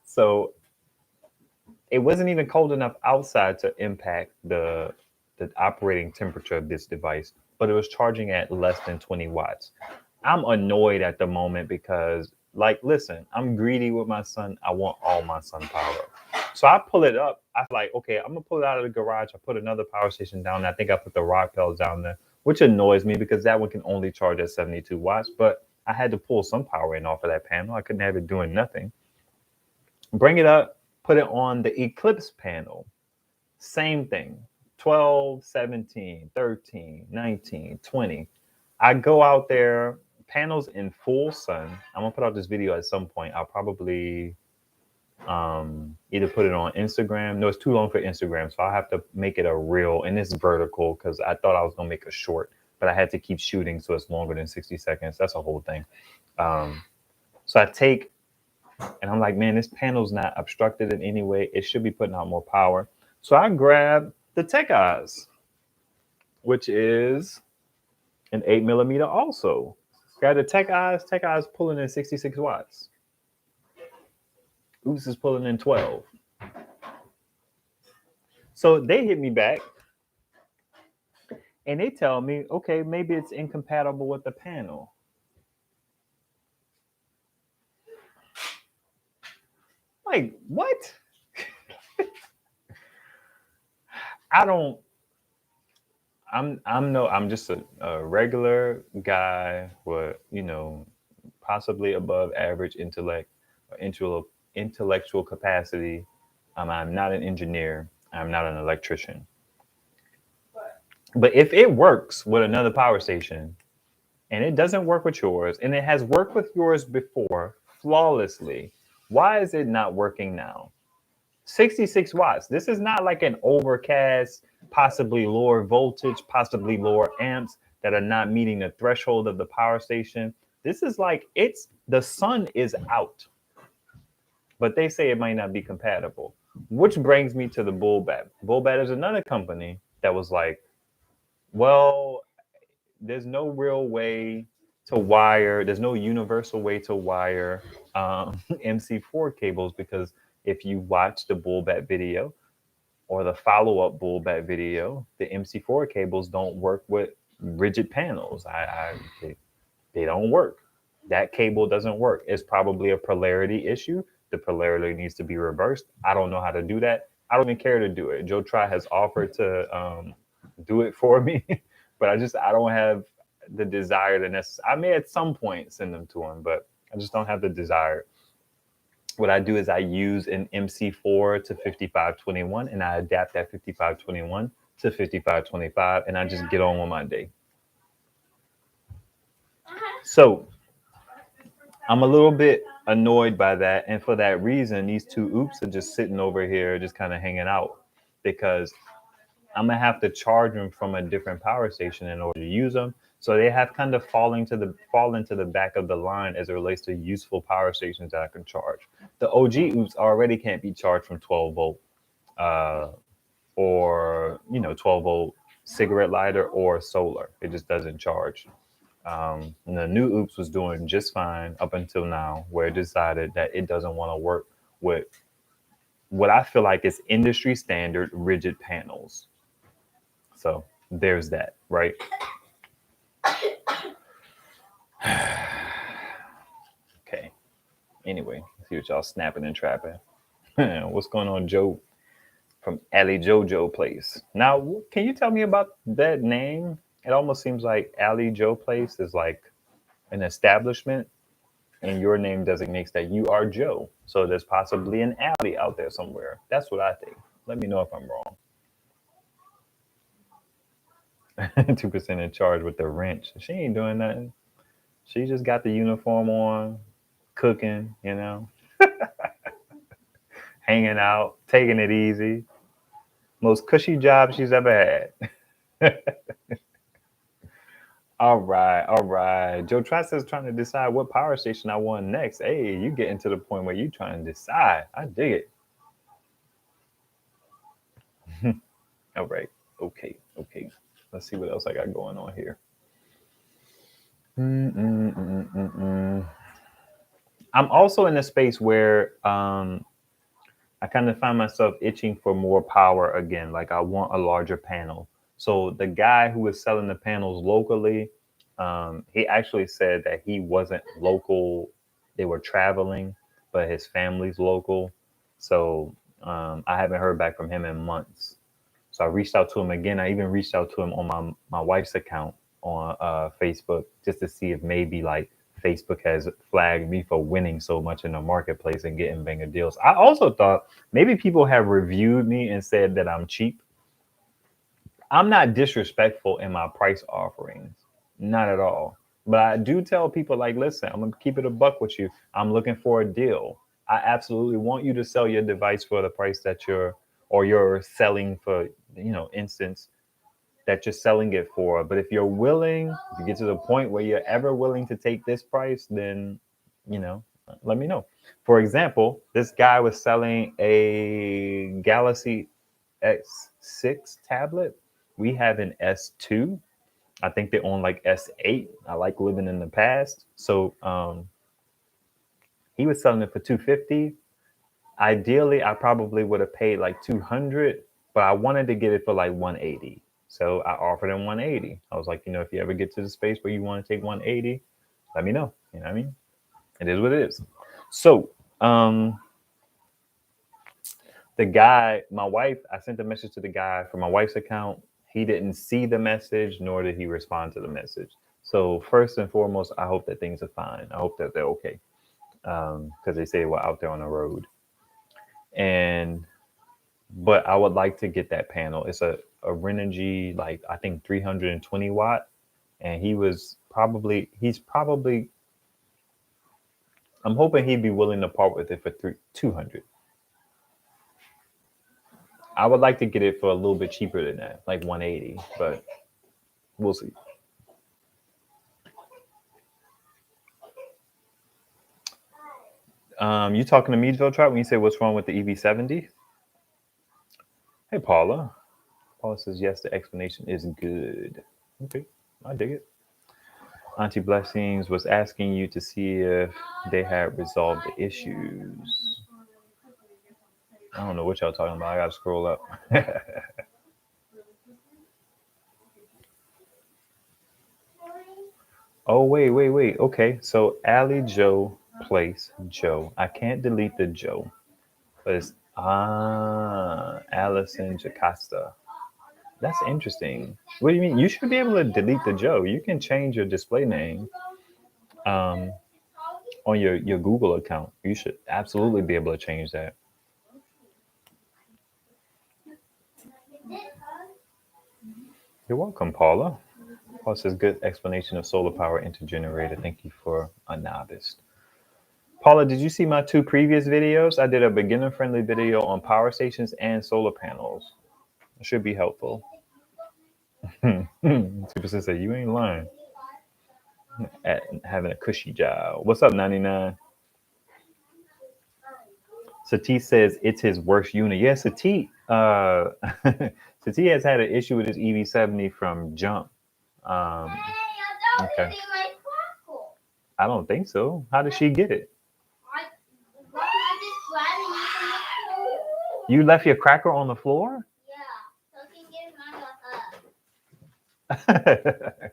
So it wasn't even cold enough outside to impact the operating temperature of this device, but it was charging at less than 20 watts. I'm annoyed at the moment because, like, listen, I'm greedy with my son. I want all my sun power. So I pull it up. I like, okay, I'm gonna pull it out of the garage. I put another power station down there. I think I put the rock pells down there, which annoys me because that one can only charge at 72 watts. But I had to pull some power in off of that panel. I couldn't have it doing nothing. Bring it up, put it on the Eclipse panel. Same thing. 12, 17, 13, 19, 20. I go out there, panels in full sun. I'm gonna put out this video at some point. I'll probably either put it on Instagram. No, it's too long for Instagram, so I'll have to make it a reel, and it's vertical because I thought I was gonna make a short, but I had to keep shooting so it's longer than 60 seconds. That's a whole thing. So I take, and I'm like, man, this panel's not obstructed in any way. It should be putting out more power. So I grab the Techoss, which is an 8mm also. Grab the Techoss pulling in 66 watts. Oupes is pulling in 12. So they hit me back and they tell me, okay, maybe it's incompatible with the panel. Like, what? I'm just a regular guy with, possibly above average intellect. intellectual capacity. I'm not an engineer. I'm not an electrician. But if it works with another power station and it doesn't work with yours and it has worked with yours before flawlessly, why is it not working now? 66 watts. This is not like an overcast, possibly lower voltage, possibly lower amps that are not meeting the threshold of the power station. This is like the sun is out, but they say it might not be compatible. Which brings me to the Bullbat. Bullbat is another company that was like, well, there's no real way to wire, there's no universal way to wire MC4 cables, because if you watch the Bullbat video or the follow-up Bullbat video, the MC4 cables don't work with rigid panels. They don't work. That cable doesn't work. It's probably a polarity issue. The polarity needs to be reversed. I don't know how to do that. I don't even care to do it. Joe Try has offered to do it for me, but I don't have the desire to necessarily. I may at some point send them to him, but I just don't have the desire. What I do is I use an MC4 to 5521 and I adapt that 5521 to 5525 and I just get on with my day. So I'm a little bit annoyed by that. And for that reason, these two Oupes are just sitting over here, just kind of hanging out, because I'm going to have to charge them from a different power station in order to use them. So they have kind of fall into the back of the line as it relates to useful power stations that I can charge. The OG Oupes already can't be charged from 12 volt or 12 volt cigarette lighter or solar. It just doesn't charge. And the new Oupes was doing just fine up until now, where it decided that it doesn't want to work with what I feel like is industry standard rigid panels. So there's that, right? Okay. Anyway, let's see what y'all snapping and trapping. What's going on, Joe? From Ali Jojo Place. Now, can you tell me about that name? It almost seems like Ali Joe Place is like an establishment, and your name designates that you are Joe. So there's possibly an alley out there somewhere. That's what I think. Let me know if I'm wrong. 2% in charge with the wrench. She ain't doing nothing. She just got the uniform on, cooking, hanging out, taking it easy. Most cushy job she's ever had. All right. Joe Trice is trying to decide what power station I want next. Hey, you getting to the point where you trying to decide. I dig it. All right. Okay. Let's see what else I got going on here. I'm also in a space where I kind of find myself itching for more power again. Like I want a larger panel. So the guy who was selling the panels locally, he actually said that he wasn't local. They were traveling, but his family's local. So I haven't heard back from him in months. So I reached out to him again. I even reached out to him on my wife's account on Facebook, just to see if maybe like Facebook has flagged me for winning so much in the marketplace and getting banger deals. I also thought maybe people have reviewed me and said that I'm cheap. I'm not disrespectful in my price offerings, not at all. But I do tell people, like, listen, I'm going to keep it a buck with you. I'm looking for a deal. I absolutely want you to sell your device for the price that you're selling for, instance, that you're selling it for. But if you're willing, if you get to the point where you're ever willing to take this price, then, let me know. For example, this guy was selling a Galaxy S6 tablet. We have an S2. I think they own like S8. I like living in the past. So he was selling it for $250. Ideally, I probably would have paid like $200, but I wanted to get it for like $180. So I offered him $180. I was like, if you ever get to the space where you want to take $180, let me know. You know what I mean? It is what it is. So the guy, I sent a message to the guy from my wife's account. He didn't see the message, nor did he respond to the message. So first and foremost, I hope that things are fine. I hope that they're okay. because they say we're out there on the road. But I would like to get that panel. It's a Renogy, like I think 320 watt, and he's probably. I'm hoping he'd be willing to part with it for 200. I would like to get it for a little bit cheaper than that, like 180, but we'll see. You talking to me, Joe Trap, when you say what's wrong with the EB70? Hey, Paula. Paula says, yes, the explanation is good. Okay, I dig it. Auntie Blessings was asking you to see if they had resolved the issues. I don't know what y'all talking about. I gotta scroll up. Oh, wait. Okay, so Allie Joe Place Joe. I can't delete the Joe. But it's Allison Jacasta. That's interesting. What do you mean? You should be able to delete the Joe. You can change your display name on your Google account. You should absolutely be able to change that. You're welcome, Paula. Paula says, good explanation of solar power intergenerator. Thank you for a novice. Paula, did you see my 2 previous videos? I did a beginner-friendly video on power stations and solar panels. It should be helpful. Super said, you ain't lying. At having a cushy job. What's up, 99? Sati says it's his worst unit. Yeah, Sati. Sati has had an issue with his EB70 from jump. Okay. I don't think so. How did she get it? You left your cracker on the floor? Yeah, so I can get mine up.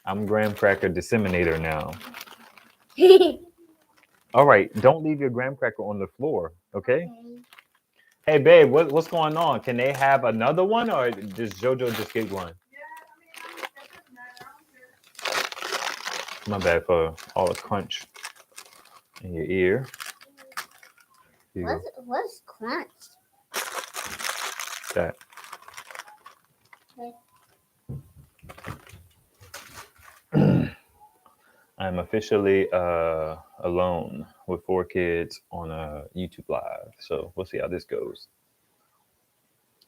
I'm graham cracker disseminator now. All right, don't leave your graham cracker on the floor, okay? Hey, babe, what's going on? Can they have another one, or does JoJo just get one? My bad for all the crunch in your ear. What's crunch? That. I'm officially alone with 4 kids on a YouTube live, so we'll see how this goes.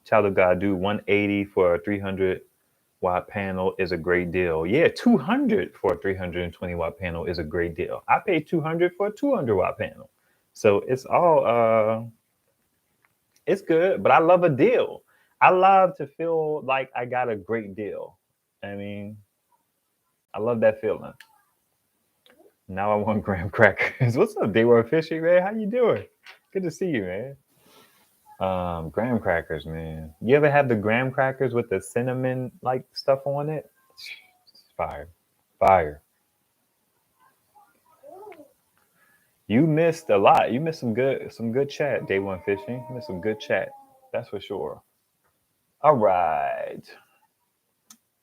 Child of God, do 180 for a 300 watt panel is a great deal. Yeah, 200 for a 320 watt panel is a great deal. I paid 200 for a 200 watt panel, so it's all it's good. But I love a deal. I love to feel like I got a great deal. I mean, I love that feeling. Now I want graham crackers. What's up, Dayward Fishing, man? How you doing? Good to see you, man. Graham crackers, man. You ever have the graham crackers with the cinnamon like stuff on it? It's fire. You missed a lot. You missed some good chat, Day One Fishing. You missed some good chat. That's for sure. All right.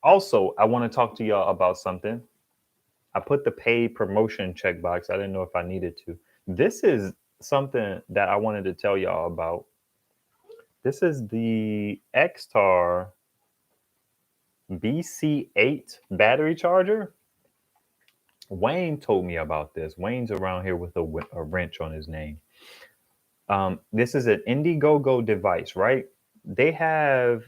Also, I want to talk to y'all about something. I put the paid promotion checkbox. I didn't know if I needed to. This is something that I wanted to tell y'all about. This is the Xtar BC8 battery charger. Wayne told me about this. Wayne's around here with a wrench on his name. This is an Indiegogo device, right? It has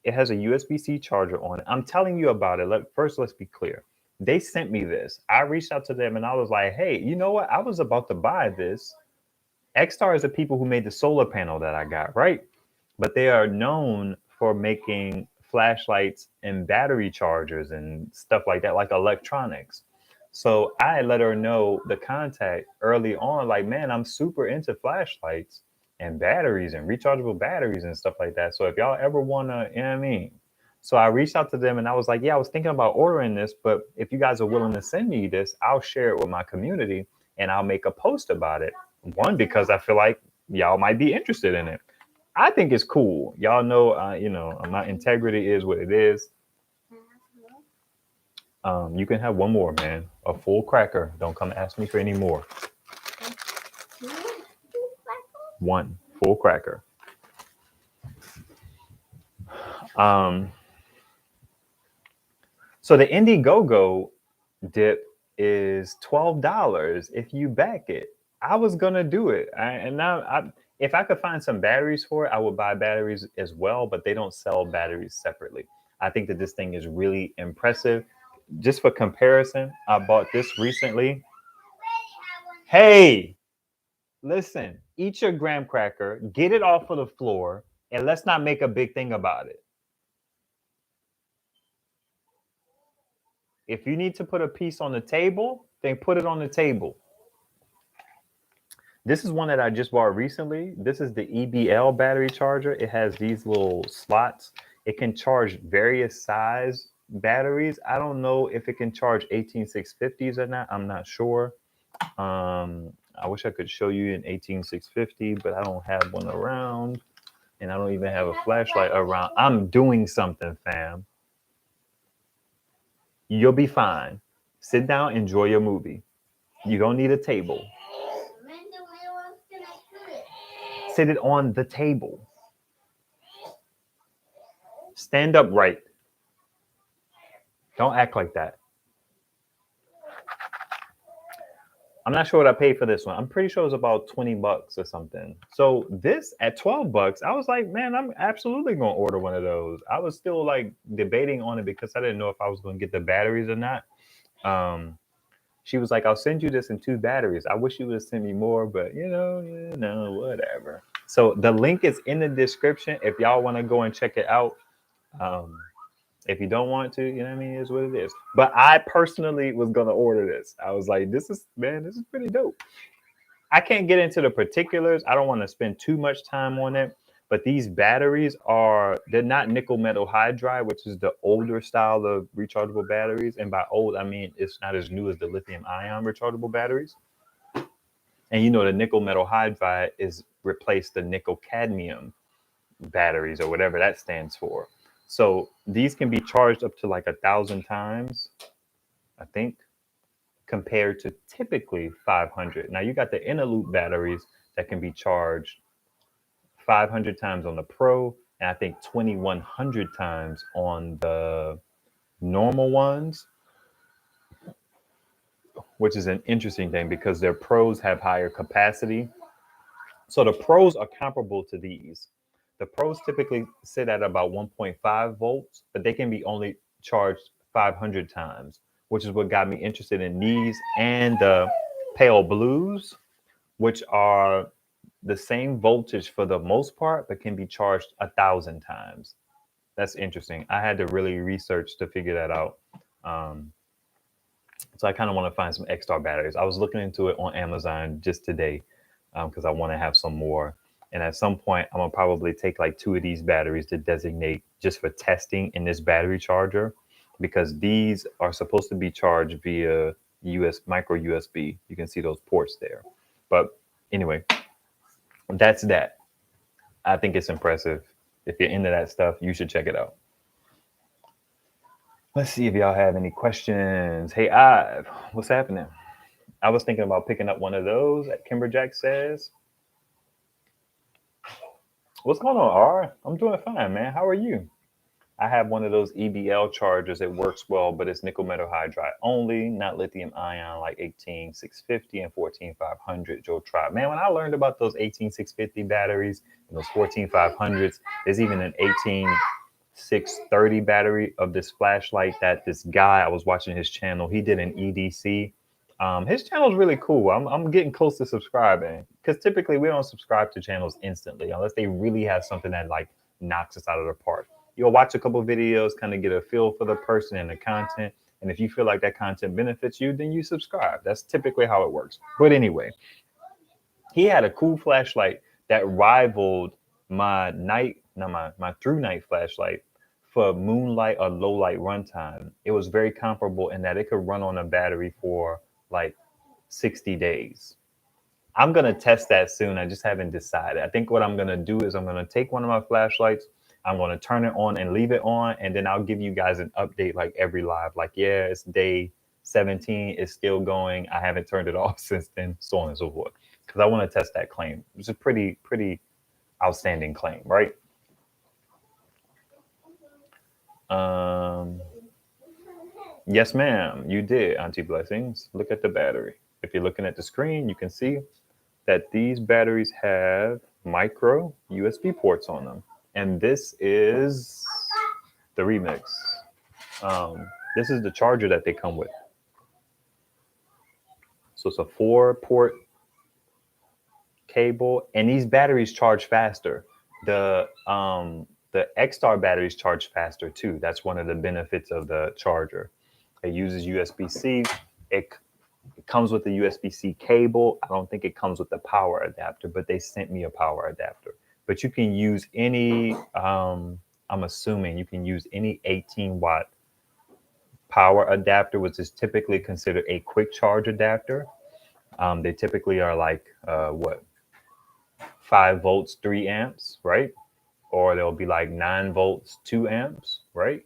a USB-C charger on it. I'm telling you about it. First, let's be clear. They sent me this. I reached out to them and I was like, hey, you know what? I was about to buy this. Xtar is the people who made the solar panel that I got, right? But they are known for making flashlights and battery chargers and stuff like that, like electronics. So I let her know the contact early on, like, man, I'm super into flashlights and batteries and rechargeable batteries and stuff like that. So if y'all ever want to, you know what I mean? So I reached out to them and I was like, yeah, I was thinking about ordering this, but if you guys are willing to send me this, I'll share it with my community and I'll make a post about it. One, because I feel like y'all might be interested in it. I think it's cool. Y'all know, you know, my integrity is what it is. You can have one more, man. A full cracker. Don't come ask me for any more. One full cracker. So the Indiegogo dip is $12 if you back it. I was gonna do it, and now if I could find some batteries for it, I would buy batteries as well. But they don't sell batteries separately. I think that this thing is really impressive. Just for comparison, I bought this recently. Hey, listen, eat your graham cracker, get it off of the floor, and let's not make a big thing about it. If you need to put a piece on the table, then put it on the table. This is one that I just bought recently. This is the EBL battery charger. It has these little slots. It can charge various size batteries. I don't know if it can charge 18650s or not. I'm not sure. I wish I could show you an 18650, but I don't have one around. And I don't even have a flashlight around. I'm doing something, fam. You'll be fine. Sit down, enjoy your movie. You don't need a table. Sit it on the table. Stand upright. Don't act like that. I'm not sure what I paid for this one. I'm pretty sure it was about $20 or something. So this at $12, I was like, man, I'm absolutely going to order one of those. I was still like debating on it because I didn't know if I was going to get the batteries or not. She was like, I'll send you this in 2 batteries. I wish you would have sent me more, but whatever. So the link is in the description if y'all want to go and check it out. If you don't want to, you know what I mean, it's what it is. But I personally was going to order this. I was like, this is pretty dope. I can't get into the particulars. I don't want to spend too much time on it. But these batteries they're not nickel metal hydride, which is the older style of rechargeable batteries. And by old, I mean, it's not as new as the lithium ion rechargeable batteries. And you know, the nickel metal hydride is replaced the nickel cadmium batteries or whatever that stands for. So these can be charged up to like 1,000 times, I think, compared to typically 500. Now you got the inner loop batteries that can be charged 500 times on the Pro, and I think 2,100 times on the normal ones, which is an interesting thing because their Pros have higher capacity. So the Pros are comparable to these. The Pros typically sit at about 1.5 volts, but they can be only charged 500 times, which is what got me interested in these and the pale blues, which are the same voltage for the most part, but can be charged 1,000 times. That's interesting. I had to really research to figure that out. So I kind of want to find some Xtar batteries. I was looking into it on Amazon just today because I want to have some more. And at some point, I'm going to probably take like 2 of these batteries to designate just for testing in this battery charger, because these are supposed to be charged via micro USB. You can see those ports there. But anyway, that's that. I think it's impressive. If you're into that stuff, you should check it out. Let's see if y'all have any questions. Hey, Ive, what's happening? I was thinking about picking up one of those at Kimberjack Says. What's going on, R? I'm doing fine, man. How are you? I have one of those EBL chargers. It works well, but it's nickel metal hydride only, not lithium ion like 18650 and 14500. Joe tried. Man, when I learned about those 18650 batteries and those 14500s, there's even an 18630 battery of this flashlight that this guy, I was watching his channel, he did an EDC. His channel is really cool. I'm getting close to subscribing because typically we don't subscribe to channels instantly unless they really have something that like knocks us out of the park. You'll watch a couple of videos, kind of get a feel for the person and the content. And if you feel like that content benefits you, then you subscribe. That's typically how it works. But anyway, he had a cool flashlight that rivaled my through night flashlight for moonlight or low light runtime. It was very comparable in that it could run on a battery for like 60 days. I'm going to test that soon. I just haven't decided. I think what I'm going to do is I'm going to take one of my flashlights, I'm going to turn it on and leave it on, and then I'll give you guys an update like every live. Like, yeah, it's day 17. It's still going. I haven't turned it off since then, so on and so forth. because I want to test that claim. It's a pretty outstanding claim, right? Yes, ma'am, you did, Auntie Blessings. Look at the battery. If you're looking at the screen, you can see that these batteries have micro USB ports on them. And this is the remix. This is the charger that they come with. So it's a 4-port cable, and these batteries charge faster. The Xtar batteries charge faster too. That's one of the benefits of the charger. It uses USB-C. It comes with a USB-C cable. I don't think it comes with the power adapter, but they sent me a power adapter. But you can use any, I'm assuming you can use any 18-watt power adapter, which is typically considered a quick charge adapter. They typically are like, 5 volts, 3 amps, right? Or they'll be like 9 volts, 2 amps, right?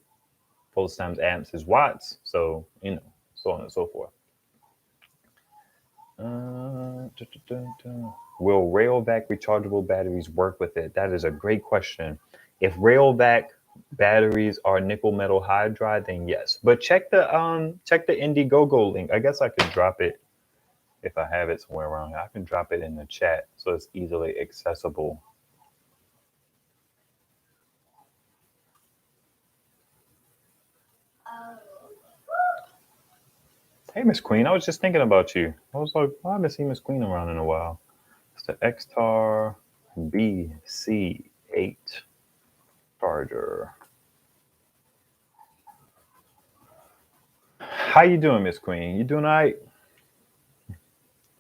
Volts times amps is watts. So, so on and so forth. Will Rayovac rechargeable batteries work with it? That is a great question. If Rayovac batteries are nickel metal hydride, then yes. But check the Indiegogo link. I guess I could drop it if I have it somewhere around here. I can drop it in the chat so it's easily accessible. Hey, Miss Queen, I was just thinking about you. I was like, I haven't seen Miss Queen around in a while. It's the Xtar BC8 charger. How you doing, Miss Queen? You doing all right?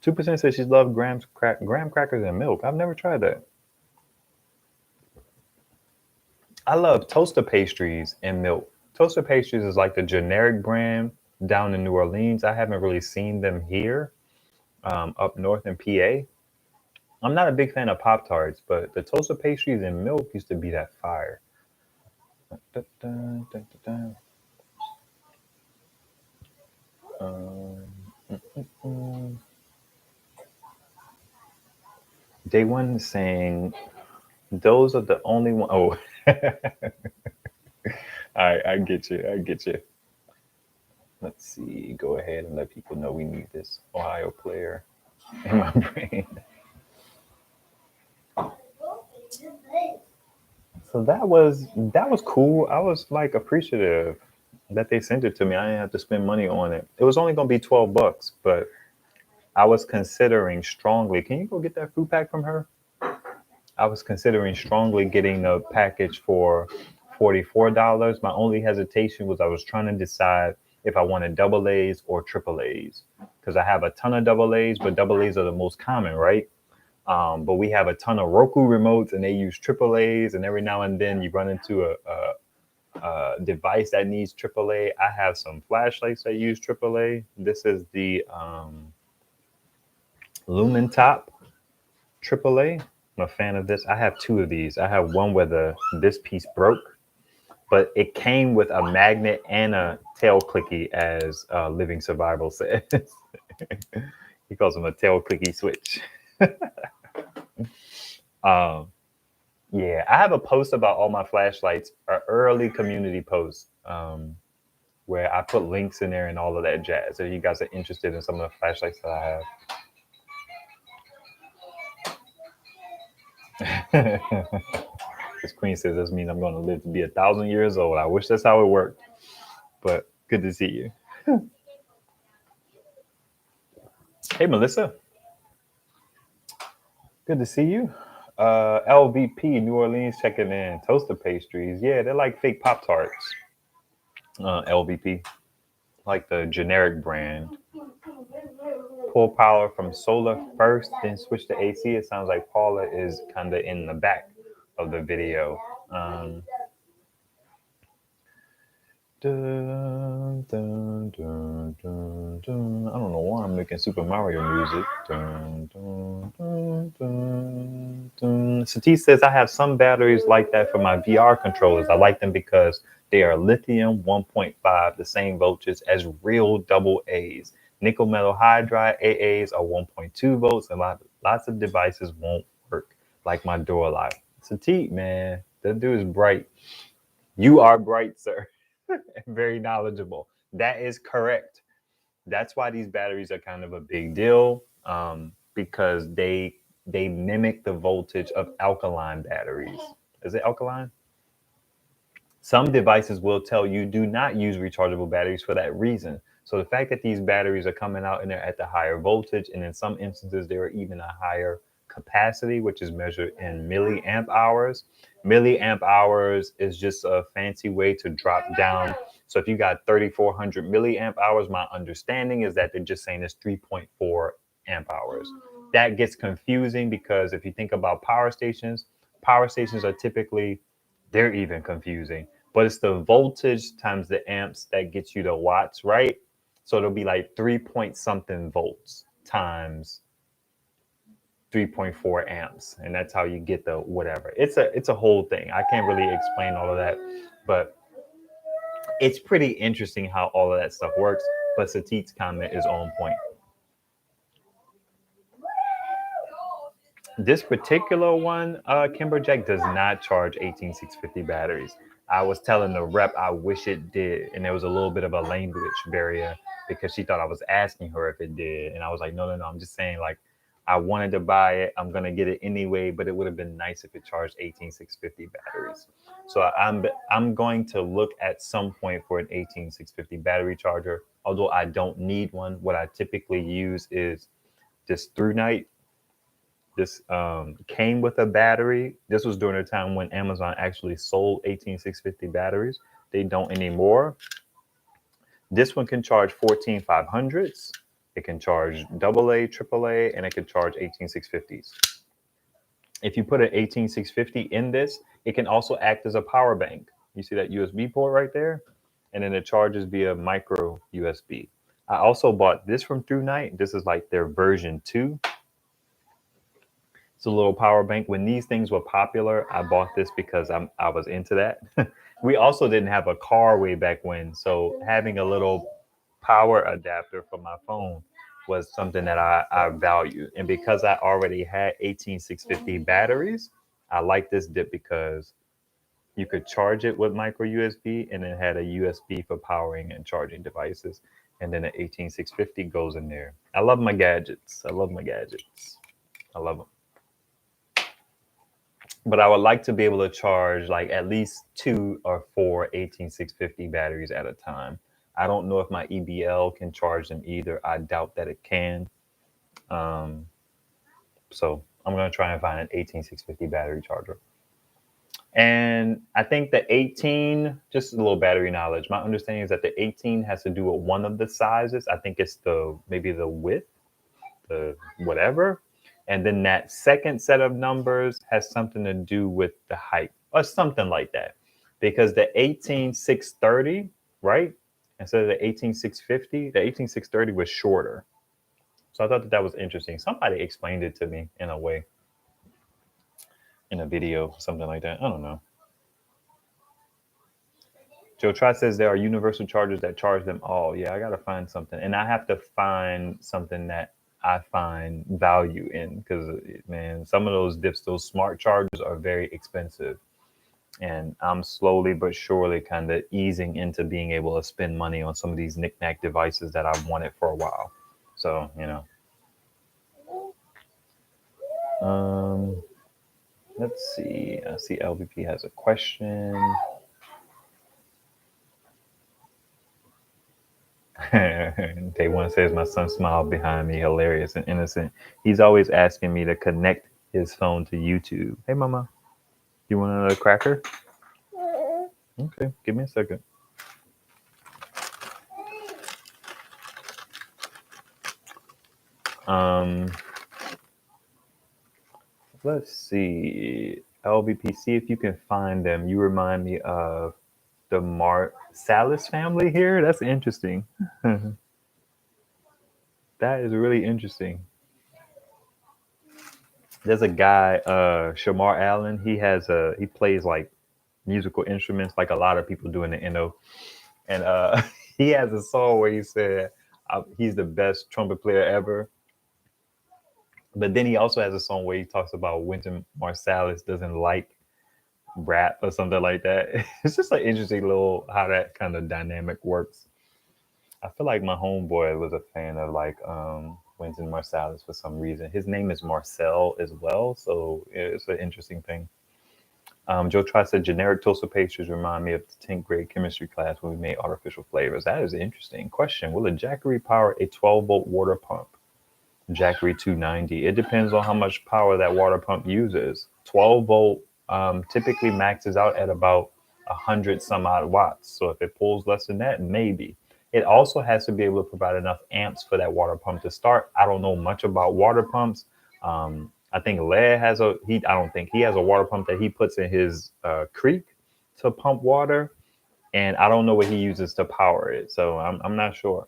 2% says she loves graham crackers and milk. I've never tried that. I love toaster pastries and milk. Toaster pastries is like the generic brand down in New Orleans. I haven't really seen them here, up north in PA. I'm not a big fan of Pop-Tarts, but the toaster pastries and milk used to be that fire. Day one is saying those are the only one. Oh, I get you. Let's see. Go ahead and let people know we need this Ohio player in my brain. So that was cool. I was like appreciative that they sent it to me. I didn't have to spend money on it. It was only gonna be $12, but I was considering strongly. Can you go get that food pack from her? I was considering strongly getting a package for $44. My only hesitation was I was trying to decide if I wanted double A's or triple A's, because I have a ton of double A's, but double A's are the most common, right? But we have a ton of Roku remotes and they use triple A's, and every now and then you run into a device that needs AAA. I have some flashlights that use AAA. This is the Lumen Top AAA. I'm a fan of this. I have 2 of these. I have one where this piece broke, but it came with a magnet and a tail clicky, as Living Survival says. He calls them a tail clicky switch. Yeah, I have a post about all my flashlights, an early community post, where I put links in there and all of that jazz. So you guys are interested in some of the flashlights that I have. This Queen says this means I'm going to live to be 1,000 years old. I wish that's how it worked, but good to see you. Hey, Melissa. Good to see you. LVP, New Orleans, checking in. Toaster pastries. Yeah, they're like fake Pop-Tarts. LVP, like the generic brand. Pull power from solar first, then switch to AC. It sounds like Paula is kind of in the back of the video. Dun, dun, dun, dun, dun. I don't know why I'm making Super Mario music. Dun, dun, dun, dun, dun. Satish says I have some batteries like that for my VR controllers. I like them because they are lithium 1.5, the same voltage as real double A's. Nickel metal hydride AAs are 1.2 volts, and Lots of devices won't work, like my door lock. Satiq, man, that dude is bright. You are bright, sir. Very knowledgeable. That is correct. That's why these batteries are kind of a big deal, because they mimic the voltage of alkaline batteries. Is it alkaline? Some devices will tell you do not use rechargeable batteries for that reason. So the fact that these batteries are coming out and they're at the higher voltage, and in some instances there are even a higher capacity, which is measured in milliamp hours. Milliamp hours is just a fancy way to drop down. So if you got 3,400 milliamp hours, my understanding is that they're just saying it's 3.4 amp hours. That gets confusing because if you think about power stations are typically, they're even confusing, but it's the voltage times the amps that gets you the watts, right? So it'll be like 3 point something volts times 3.4 amps, and that's how you get the whatever. It's a whole thing. I can't really explain all of that, but it's pretty interesting how all of that stuff works. But Satiq's comment is on point. This particular one, Kimberjack, does not charge 18650 batteries. I was telling the rep I wish it did, and there was a little bit of a language barrier because she thought I was asking her if it did, and I was like, no, I'm just saying, like, I wanted to buy it, I'm gonna get it anyway, but it would have been nice if it charged 18650 batteries. So I'm going to look at some point for an 18650 battery charger, although I don't need one. What I typically use is this through night. This came with a battery. This was during a time when Amazon actually sold 18650 batteries. They don't anymore. This one can charge 14500s. It can charge AA, AAA, and it can charge 18650s. If you put an 18650 in this, it can also act as a power bank. You see that USB port right there? And then it charges via micro USB. I also bought this from Through Night. This is like their version 2. It's a little power bank. When these things were popular, I bought this because I was into that. We also didn't have a car way back when, so having a little power adapter for my phone was something that I value. And because I already had 18650 batteries, I like this dip because you could charge it with micro USB, and it had a USB for powering and charging devices. And then the 18650 goes in there. I love my gadgets. I love them. But I would like to be able to charge like at least 2 or 4 18650 batteries at a time. I don't know if my EBL can charge them either. I doubt that it can. So I'm going to try and find an 18650 battery charger. And I think the 18, just a little battery knowledge. My understanding is that the 18 has to do with one of the sizes. I think it's maybe the width, the whatever. And then that second set of numbers has something to do with the height or something like that. Because the 18630, right? Instead of the 18650, the 18630 was shorter. So I thought that was interesting. Somebody explained it to me in a way, in a video, something like that. I don't know. Joe Trot says there are universal chargers that charge them all. Yeah, I got to find something. And I have to find something that I find value in, because, man, some of those smart chargers are very expensive. And I'm slowly but surely kind of easing into being able to spend money on some of these knickknack devices that I've wanted for a while. So, let's see. I see LVP has a question. Day one says my son smiled behind me, hilarious and innocent. He's always asking me to connect his phone to YouTube. Hey, mama, you want another cracker? Okay, give me a second. Let's see. LVP, see if you can find them. You remind me of the Marsalis family here. That's interesting. That is really interesting. There's a guy, Shamar Allen. He plays like musical instruments, like a lot of people do in the NO. And he has a song where he said he's the best trumpet player ever. But then he also has a song where he talks about Wynton Marsalis doesn't like rap or something like that. It's just like interesting little how that kind of dynamic works. I feel like my homeboy was a fan of like Wynton Marsalis for some reason. His name is Marcel as well, so it's an interesting thing. Joe Tri said generic toaster pastries remind me of the 10th grade chemistry class when we made artificial flavors. That is an interesting question. Will a Jackery power a 12-volt water pump? Jackery 290. It depends on how much power that water pump uses. 12-volt typically maxes out at about 100 some odd watts. So if it pulls less than that, maybe. It also has to be able to provide enough amps for that water pump to start. I don't know much about water pumps. I think Lair has I don't think he has a water pump that he puts in his creek to pump water. And I don't know what he uses to power it. So I'm not sure.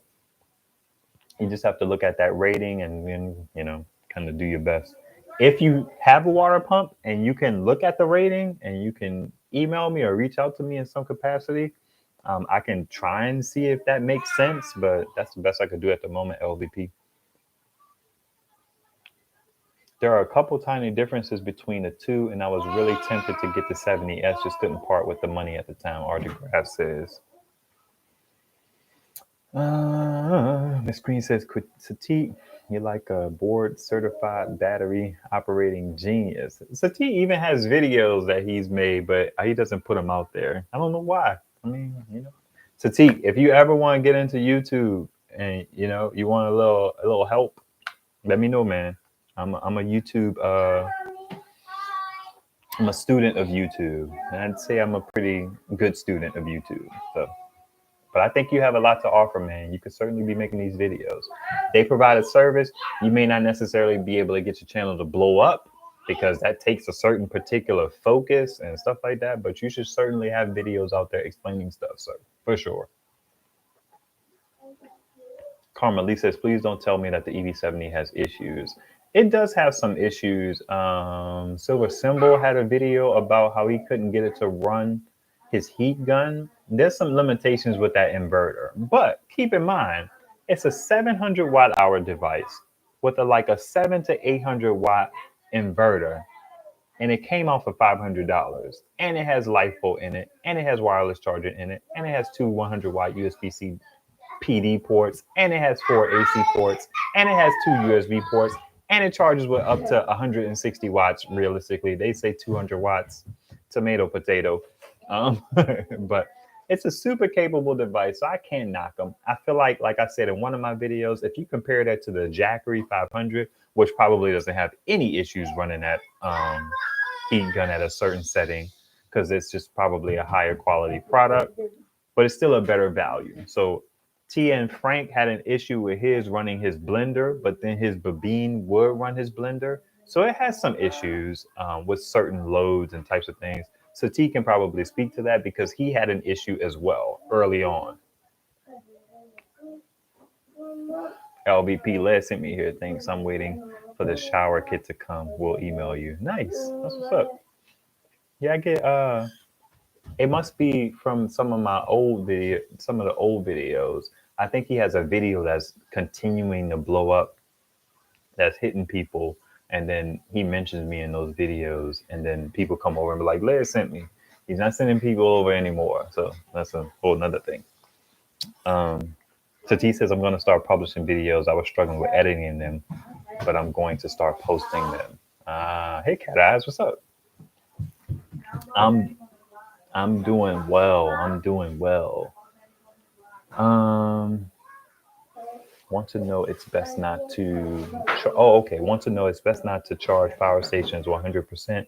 You just have to look at that rating and then, kind of do your best. If you have a water pump and you can look at the rating and you can email me or reach out to me in some capacity, I can try and see if that makes sense, but that's the best I could do at the moment, LVP. There are a couple tiny differences between the two, and I was really tempted to get the 70S, just couldn't part with the money at the time, RG Graph says. The screen says, Sati, you're like a board certified battery operating genius. Sati even has videos that he's made, but he doesn't put them out there. I don't know why. I mean, Sati, if you ever want to get into YouTube and you want a little help, let me know, man. I'm a YouTube I'm a student of YouTube, and I'd say I'm a pretty good student of YouTube. So. But I think you have a lot to offer, man. You could certainly be making these videos. They provide a service. You may not necessarily be able to get your channel to blow up because that takes a certain particular focus and stuff like that. But you should certainly have videos out there explaining stuff, sir, for sure. Karma Lee says, please don't tell me that the EB70 has issues. It does have some issues. Silver Symbol had a video about how he couldn't get it to run his heat gun. There's some limitations with that inverter, but keep in mind, it's a 700 watt hour device with a 700 to 800 watt inverter, and it came out for $500, and it has LiFo in it, and it has wireless charger in it, and it has two 100 watt USB-C PD ports, and it has 4 AC ports, and it has 2 USB ports, and it charges with up to 160 watts. Realistically, they say 200 watts, tomato, potato. But it's a super capable device, so I can't knock them. I feel like I said in one of my videos, if you compare that to the Jackery 500, which probably doesn't have any issues running that heat gun at a certain setting, because it's just probably a higher quality product, but it's still a better value. So Tia and Frank had an issue with his running his blender, but then his Babine would run his blender. So it has some issues with certain loads and types of things. So T can probably speak to that because he had an issue as well early on. LBP Les sent me here. Thanks. I'm waiting for the shower kit to come. We'll email you. Nice. That's what's up. Yeah, I get it must be from some of the old videos. I think he has a video that's continuing to blow up, that's hitting people, and then he mentions me in those videos, and then people come over and be like, Larry sent me. He's not sending people over anymore. So that's a whole nother thing. So T says, I'm going to start publishing videos. I was struggling with editing them, but I'm going to start posting them. Hey, Cat Eyes, what's up? I'm doing well. Want to know it's best not to. Want to know it's best not to charge power stations 100%,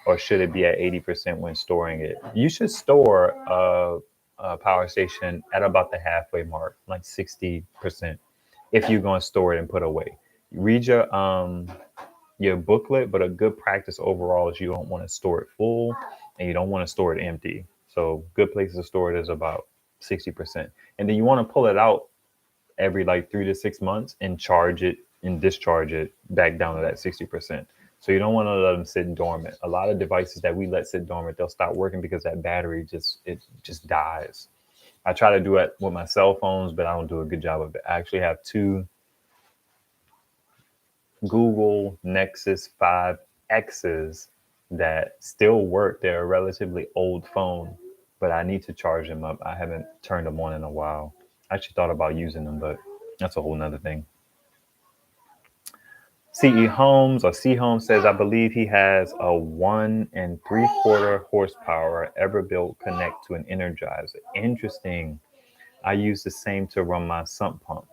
or should it be at 80% when storing it? You should store a power station at about the halfway mark, like 60%, if you're going to store it and put away. Read your booklet, but a good practice overall is you don't want to store it full and you don't want to store it empty. So good places to store it is about 60%. And then you want to pull it out every 3 to 6 months and charge it and discharge it back down to that 60%. So you don't want to let them sit dormant. A lot of devices that we let sit dormant, they'll stop working because that battery just dies. I try to do it with my cell phones, but I don't do a good job of it. I actually have two Google Nexus 5Xs that still work. They're a relatively old phone, but I need to charge them up. I haven't turned them on in a while. I actually thought about using them, but that's a whole nother thing. CE Holmes or C Holmes says, I believe he has a 1 3/4 horsepower ever built connect to an Energizer. Interesting. I use the same to run my sump pump.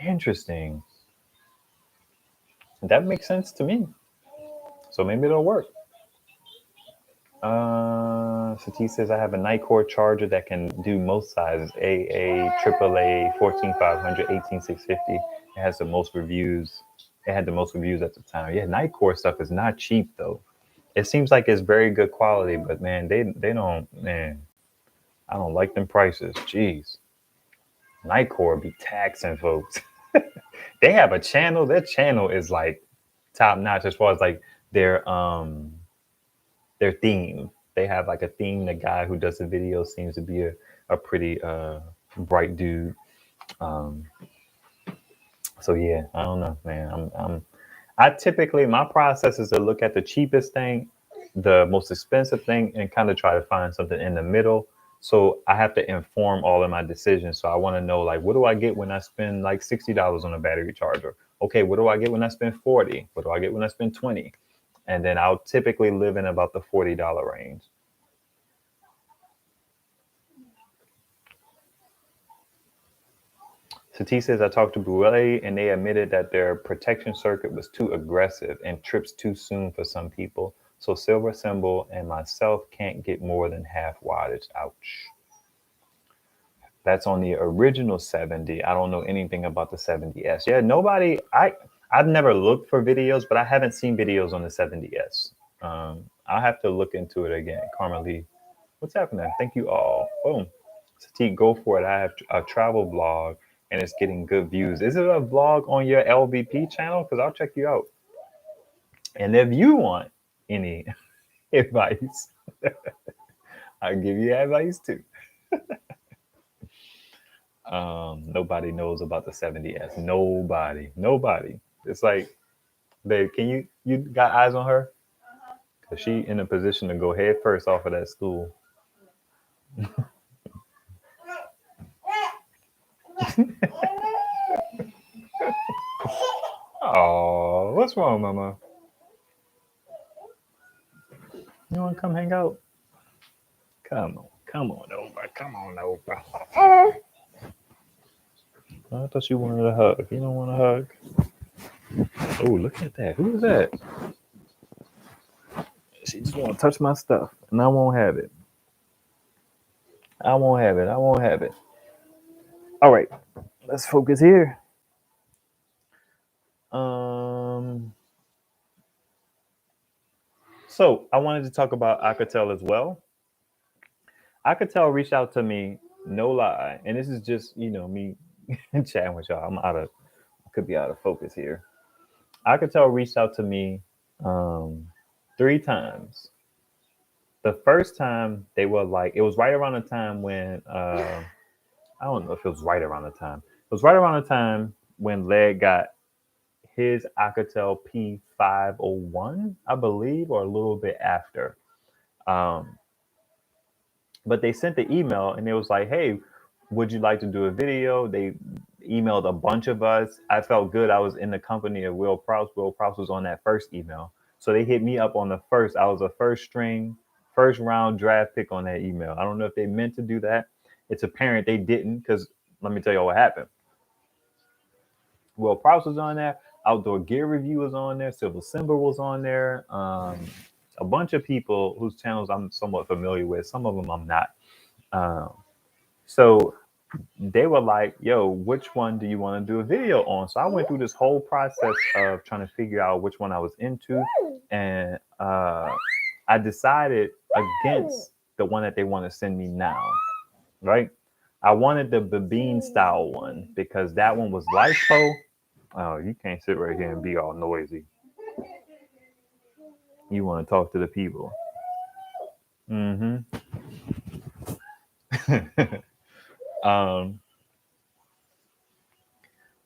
Interesting. That makes sense to me. So maybe it'll work. Sati says, I have a Nightcore charger that can do most sizes. AA, AAA, 14500, 18650. It has the most reviews. It had the most reviews at the time. Yeah, Nightcore stuff is not cheap though. It seems like it's very good quality, but man, they don't, man, I don't like them prices. Jeez. Nightcore be taxing folks. They have a channel. Their channel is like top notch as far as like their theme. They have like a theme. The guy who does the video seems to be a pretty bright dude. So yeah, I don't know, man. I typically, my process is to look at the cheapest thing, the most expensive thing, and kind of try to find something in the middle. So I have to inform all of my decisions. So I want to know, like, what do I get when I spend like $60 on a battery charger? Okay, what do I get when I spend 40? What do I get when I spend 20? And then I'll typically live in about the $40 range. Sati says, I talked to Boulet and they admitted that their protection circuit was too aggressive and trips too soon for some people. So Silver Symbol and myself can't get more than half wattage. Ouch. That's on the original 70. I don't know anything about the 70S. Yeah, I've never looked for videos, but I haven't seen videos on the 70S. I'll have to look into it again. Carmelie, what's happening? Thank you all. Boom. Sati, go for it. I have a travel blog and it's getting good views. Is it a vlog on your LVP channel? Because I'll check you out. And if you want any advice, I'll give you advice too. Nobody knows about the 70S. Nobody. It's like, babe, you got eyes on her? Cause she in a position to go head first off of that stool. Oh, what's wrong, mama? You want to come hang out? Come on over. I thought you wanted a hug. You don't want a hug? Oh, look at that. Who is that? She just want to touch my stuff, and I won't have it. I won't have it. All right, let's focus here. So I wanted to talk about Oukitel as well. Oukitel reached out to me, no lie, and this is just, me chatting with y'all. I could be out of focus here. Oukitel reached out to me 3 times. The first time they were like, it was right around the time when I don't know if it was right around the time. It was right around the time when Leg got his Ouikitel P501, I believe, or a little bit after. But they sent the email and it was like, hey, would you like to do a video? They emailed a bunch of us. I felt good. I was in the company of Will Prouse. Will Prouse was on that first email. So they hit me up on the first. I was a first round draft pick on that email. I don't know if they meant to do that. It's apparent they didn't, because let me tell you what happened. Will Prouse was on there. Outdoor Gear Review was on there. Silver Symbol was on there. A bunch of people whose channels I'm somewhat familiar with. Some of them I'm not. So they were like, yo, which one do you want to do a video on? So I went through this whole process of trying to figure out which one I was into. And I decided against the one that they want to send me now, right? I wanted the Babine style one because that one was LiPo. Oh, you can't sit right here and be all noisy. You want to talk to the people.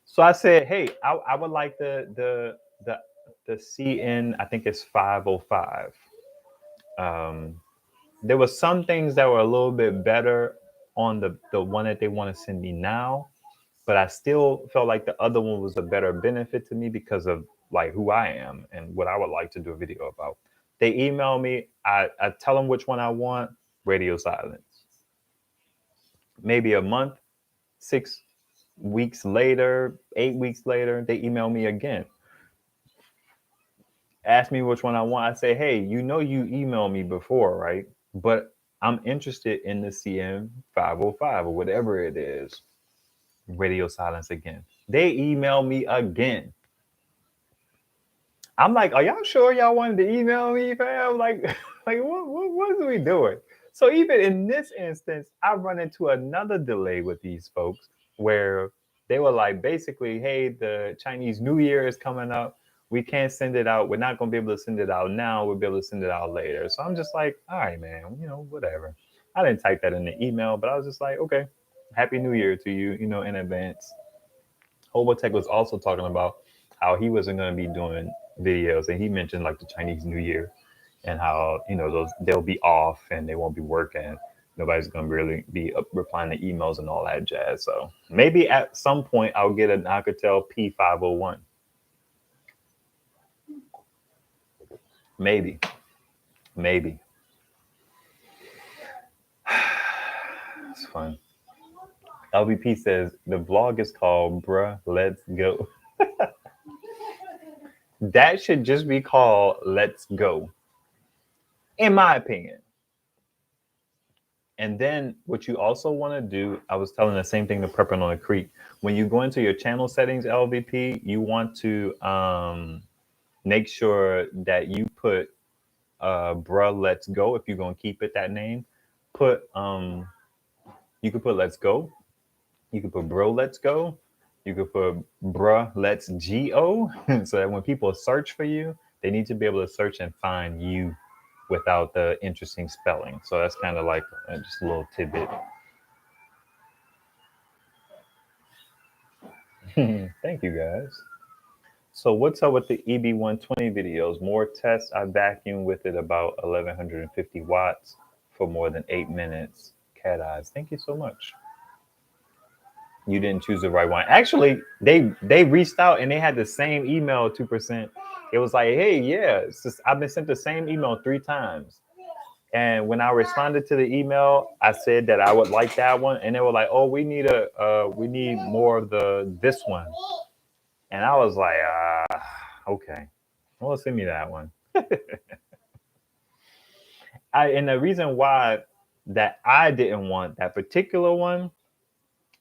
So I said, hey, I would like the the CN, I think it's 505. There was some things that were a little bit better on the one that they want to send me now, but I still felt like the other one was a better benefit to me because of like who I am and what I would like to do a video about. They email me, I tell them which one I want, radio silence. Maybe a month, 6 weeks later, 8 weeks later, they email me again. Ask me which one I want. I say, hey, you emailed me before, right? But I'm interested in the CM 505 or whatever it is. Radio silence again. They email me again. I'm like, are y'all sure y'all wanted to email me, fam? Like what are we doing? So even in this instance, I run into another delay with these folks where they were like, basically, hey, the Chinese New Year is coming up. We can't send it out. We're not going to be able to send it out now. We'll be able to send it out later. So I'm just like, all right, man, whatever. I didn't type that in the email, but I was just like, okay, Happy New Year to you, in advance. Overtech was also talking about how he wasn't going to be doing videos, and he mentioned like the Chinese New Year and how they'll be off and they won't be working. Nobody's going to really be replying to emails and all that jazz. So maybe at some point I'll get an Ouikitel P501. Maybe. It's fun. LVP says the vlog is called Bruh Let's Go. That should just be called Let's Go, in my opinion. And then what you also want to do, I was telling the same thing to Preppin on the Creek. When you go into your channel settings, LVP, you want to make sure that you put Bruh Let's Go. If you're going to keep it that name, you could put Let's Go. You could put Bro Let's Go. You could put Bruh Let's Go. So that when people search for you, they need to be able to search and find you without the interesting spelling. So that's kind of like just a little tidbit. Thank you, guys. So what's up with the EB120 videos? More tests. I vacuumed with it about 1150 watts for more than 8 minutes. Cat eyes. Thank you so much. You didn't choose the right one. Actually, they reached out and they had the same email, 2%. It was like, hey, yeah, I've been sent the same email 3 times. And when I responded to the email, I said that I would like that one. And they were like, oh, we need more of this one. And I was like, okay, well, send me that one. And the reason why that I didn't want that particular one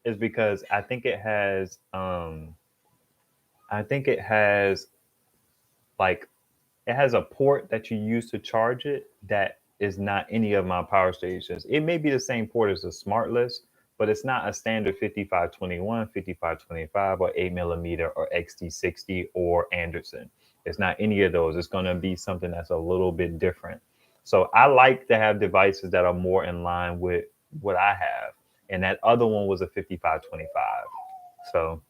is because I think it has a port that you use to charge it that is not any of my power stations. It may be the same port as the smart list, but it's not a standard 5521, 5525, or 8mm or XT60 or Anderson. It's not any of those. It's going to be something that's a little bit different. So I like to have devices that are more in line with what I have. And that other one was a 5525. So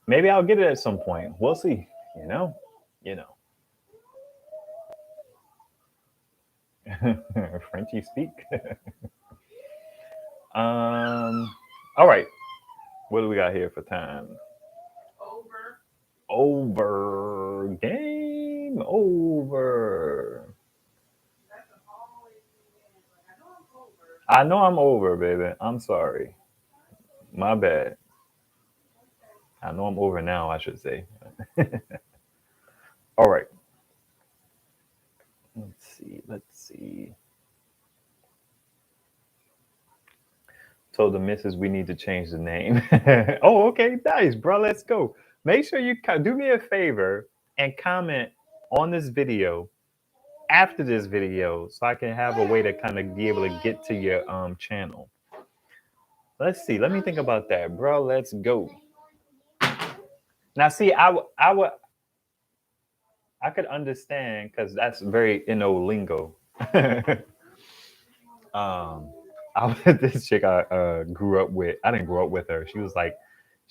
maybe I'll get it at some point. We'll see. Frenchy speak. All right. What do we got here for time? Over. Game over. I know I'm over, baby. I'm sorry. My bad. I know I'm over now, I should say. All right. Let's see. Told the missus we need to change the name. Oh, okay. Nice, bro. Let's go. Make sure you do me a favor and comment on this video after this video so I can have a way to kind of be able to get to your channel. Let's see. Let me think about that, bro. Let's go. Now, see, I could understand because that's very lingo. This chick I grew up with. I didn't grow up with her. She was like,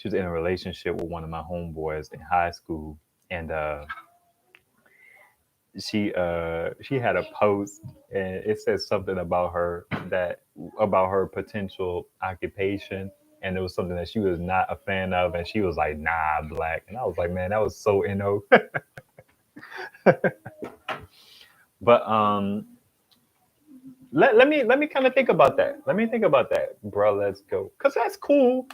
she was in a relationship with one of my homeboys in high school, and she had a post, and it said something about her about her potential occupation, and it was something that she was not a fan of, and she was like, "Nah, black," and I was like, "Man, that was so no." But let me kind of think about that. Let me think about that, bro. Let's go, cause that's cool.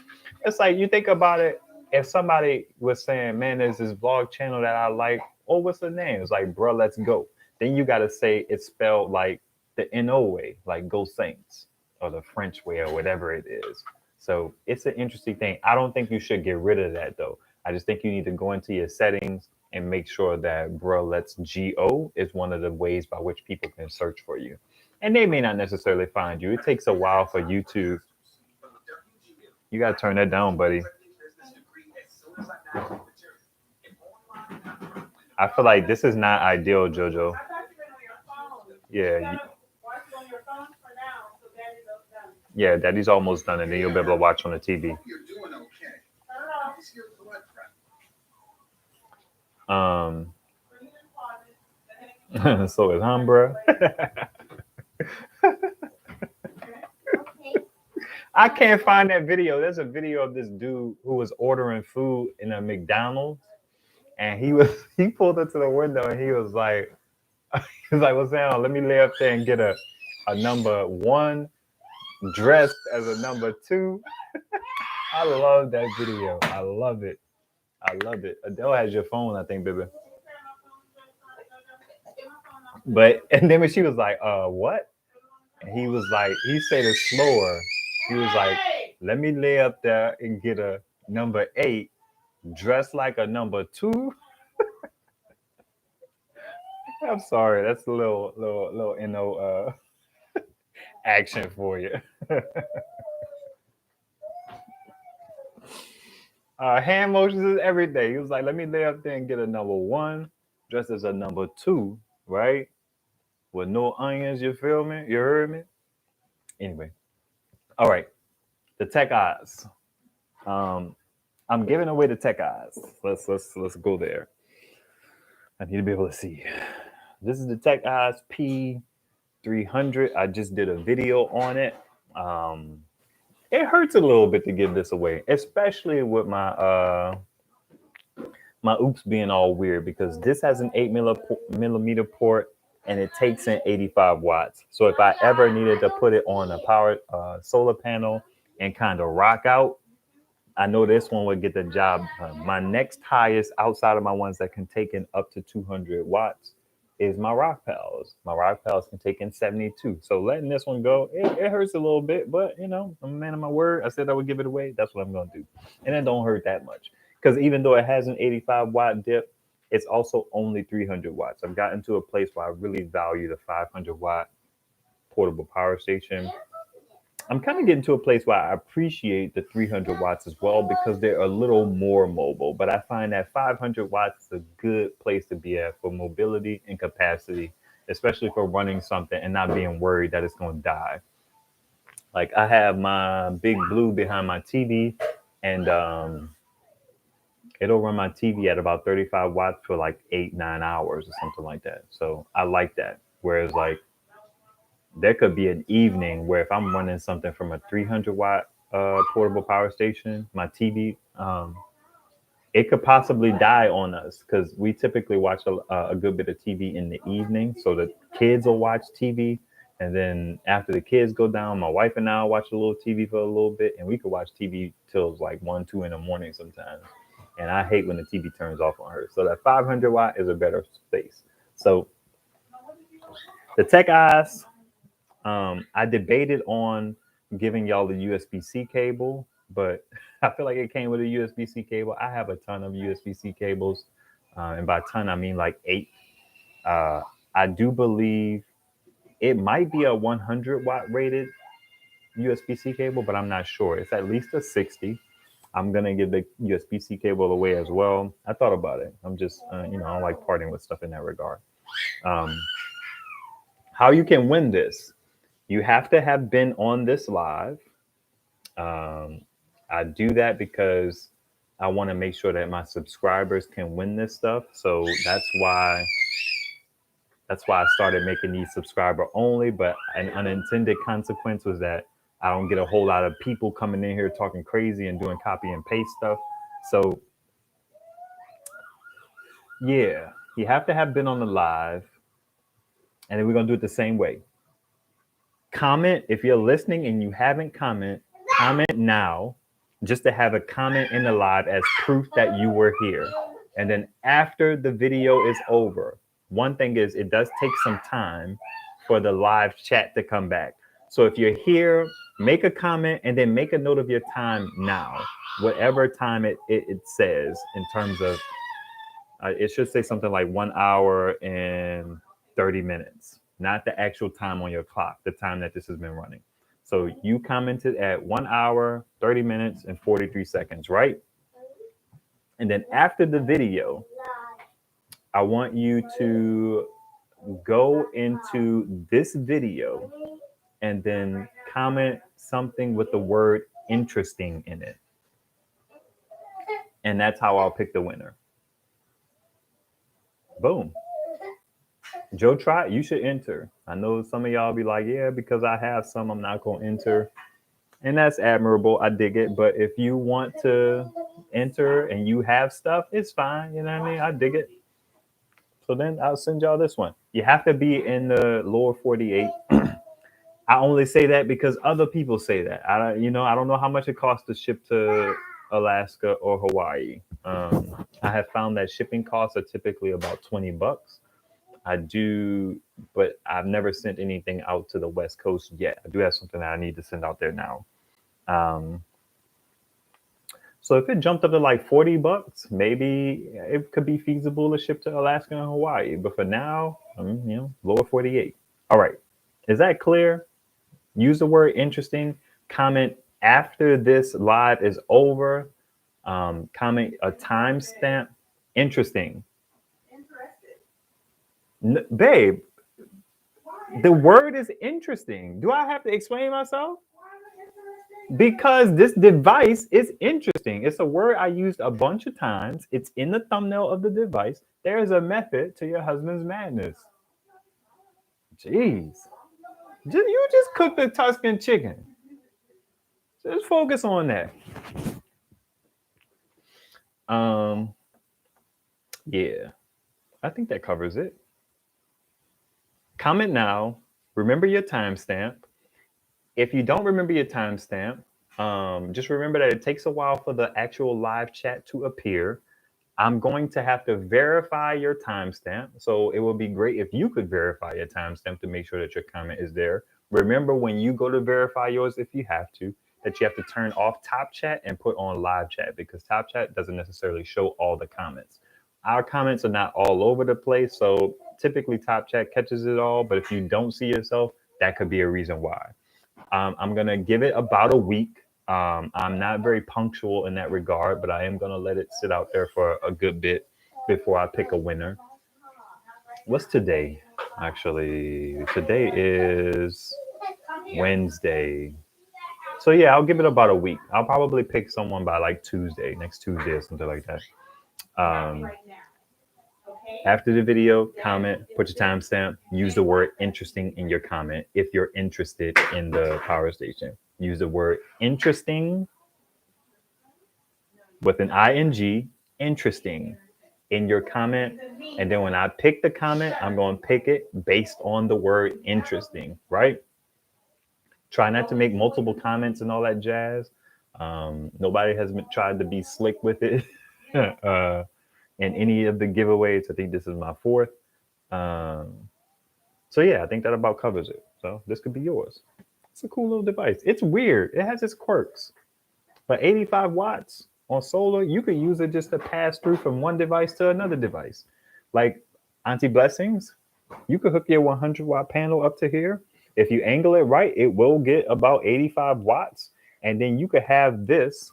It's like you think about it. If somebody was saying, "Man, there's this vlog channel that I like," oh, what's the name? It's like, bro, let's go. Then you gotta say it's spelled like the NO way, like Go Saints, or the French way, or whatever it is. So it's an interesting thing. I don't think you should get rid of that though. I just think you need to go into your settings and make sure that bro, let's GO is one of the ways by which people can search for you. And they may not necessarily find you. It takes a while for YouTube. You got to turn that down, buddy. I feel like this is not ideal, JoJo. I thought you were on your phone. Yeah. Watch it on your phone for now, so Daddy's done. Yeah, Daddy's almost done, and then you'll be able to watch on the TV. Turn it off. Bring it in the closet. So it's bro. Okay. I can't find that video. There's a video of this dude who was ordering food in a McDonald's, and he pulled up to the window and he was like, "What's down? Let me lay up there and get a number 1 dressed as a number 2." I love that video. I love it. I love it. Adele has your phone, I think, baby. But and then when she was like, what? And he was like, he said it slower. He was like, "Let me lay up there and get a number 8, dressed like a number 2." I'm sorry, that's a little action for you. Hand motions is everything. He was like, "Let me lay up there and get a number 1, dressed as a number 2, right? With no onions, you feel me? You heard me?" Anyway. All right. The Techoss. I'm giving away the Techoss. Let's go there. I need to be able to see. This is the Techoss P300. I just did a video on it. It hurts a little bit to give this away, especially with my Oupes being all weird, because this has an 8mm port and it takes in 85 watts. So if I ever needed to put it on a power solar panel and kind of rock out, I know this one would get the job done. My next highest outside of my ones that can take in up to 200 watts is my Rock Pals. My Rock Pals can take in 72. So letting this one go, it hurts a little bit, but you know, I'm a man of my word. I said I would give it away. That's what I'm going to do. And it don't hurt that much. Because even though it has an 85 watt dip, it's also only 300 watts. I've gotten to a place where I really value the 500 watt portable power station. I'm kind of getting to a place where I appreciate the 300 watts as well, because they're a little more mobile. But I find that 500 watts is a good place to be at for mobility and capacity, especially for running something and not being worried that it's going to die. Like I have my big blue behind my TV, and it'll run my TV at about 35 watts for like 8-9 hours or something like that. So I like that. Whereas like there could be an evening where if I'm running something from a 300 watt portable power station, my TV, it could possibly die on us, because we typically watch a good bit of TV in the evening. So the kids will watch TV. And then after the kids go down, my wife and I will watch a little TV for a little bit. And we could watch TV till like 1-2 in the morning sometimes. And I hate when the TV turns off on her. So that 500 watt is a better space. So the Techoss, I debated on giving y'all the USB-C cable, but I feel like it came with a USB-C cable. I have a ton of USB-C cables. And by ton, I mean like 8. I do believe it might be a 100 watt rated USB-C cable, but I'm not sure. It's at least a 60. I'm going to give the USB-C cable away as well. I thought about it. I'm just, I don't like partying with stuff in that regard. How you can win this. You have to have been on this live. I do that because I want to make sure that my subscribers can win this stuff. So that's why I started making these subscriber only. But an unintended consequence was that I don't get a whole lot of people coming in here talking crazy and doing copy and paste stuff. So yeah, you have to have been on the live, and then we're gonna do it the same way. Comment if you're listening and you haven't comment now, just to have a comment in the live as proof that you were here. And then after the video is over, one thing is it does take some time for the live chat to come back. So if you're here, make a comment and then make a note of your time now, whatever time it says in terms of, it should say something like 1 hour and 30 minutes, not the actual time on your clock, the time that this has been running. So you commented at 1 hour, 30 minutes, and 43 seconds, right? And then after the video, I want you to go into this video and then comment something with the word interesting in it. And that's how I'll pick the winner. Boom. Joe, try it. You should enter. I know some of y'all be like, yeah, because I have some, I'm not going to enter. And that's admirable. I dig it. But if you want to enter and you have stuff, it's fine. You know what I mean? I dig it. So then I'll send y'all this one. You have to be in the lower 48. I only say that because other people say that. I don't know how much it costs to ship to Alaska or Hawaii. I have found that shipping costs are typically about $20. I do, but I've never sent anything out to the West Coast yet. I do have something that I need to send out there now. So if it jumped up to like $40, maybe it could be feasible to ship to Alaska and Hawaii. But for now, lower 48. All right. Is that clear? Use the word interesting. Comment after this live is over. Comment a timestamp. Interesting. Babe, the word is interesting. Do I have to explain myself? Because this device is interesting. It's a word I used a bunch of times. It's in the thumbnail of the device. There is a method to your husband's madness. Jeez. You just cooked the Tuscan chicken. Just focus on that. Yeah, I think that covers it. Comment now. Remember your timestamp. If you don't remember your timestamp, just remember that it takes a while for the actual live chat to appear. I'm going to have to verify your timestamp. So it would be great if you could verify your timestamp to make sure that your comment is there. Remember when you go to verify yours, if you have to, that you have to turn off top chat and put on live chat, because top chat doesn't necessarily show all the comments. Our comments are not all over the place. So typically top chat catches it all. But if you don't see yourself, that could be a reason why. I'm going to give it about a week. I'm not very punctual in that regard, but I am going to let it sit out there for a good bit before I pick a winner. What's today? Actually, today is Wednesday. So yeah, I'll give it about a week. I'll probably pick someone by like next Tuesday or something like that. After the video, comment, put your timestamp, use the word interesting in your comment. If you're interested in the power station, use the word interesting with an ing, interesting, in your comment. And then when I pick the comment, I'm going to pick it based on the word interesting, right? Try not to make multiple comments and all that jazz. Nobody has tried to be slick with it. In any of the giveaways. I think this is my fourth. So yeah, I think that about covers it. So this could be yours. It's a cool little device. It's weird. It has its quirks. But 85 watts on solar, you could use it just to pass through from one device to another device. Like Auntie Blessings, you could hook your 100 watt panel up to here. If you angle it right, it will get about 85 watts. And then you could have this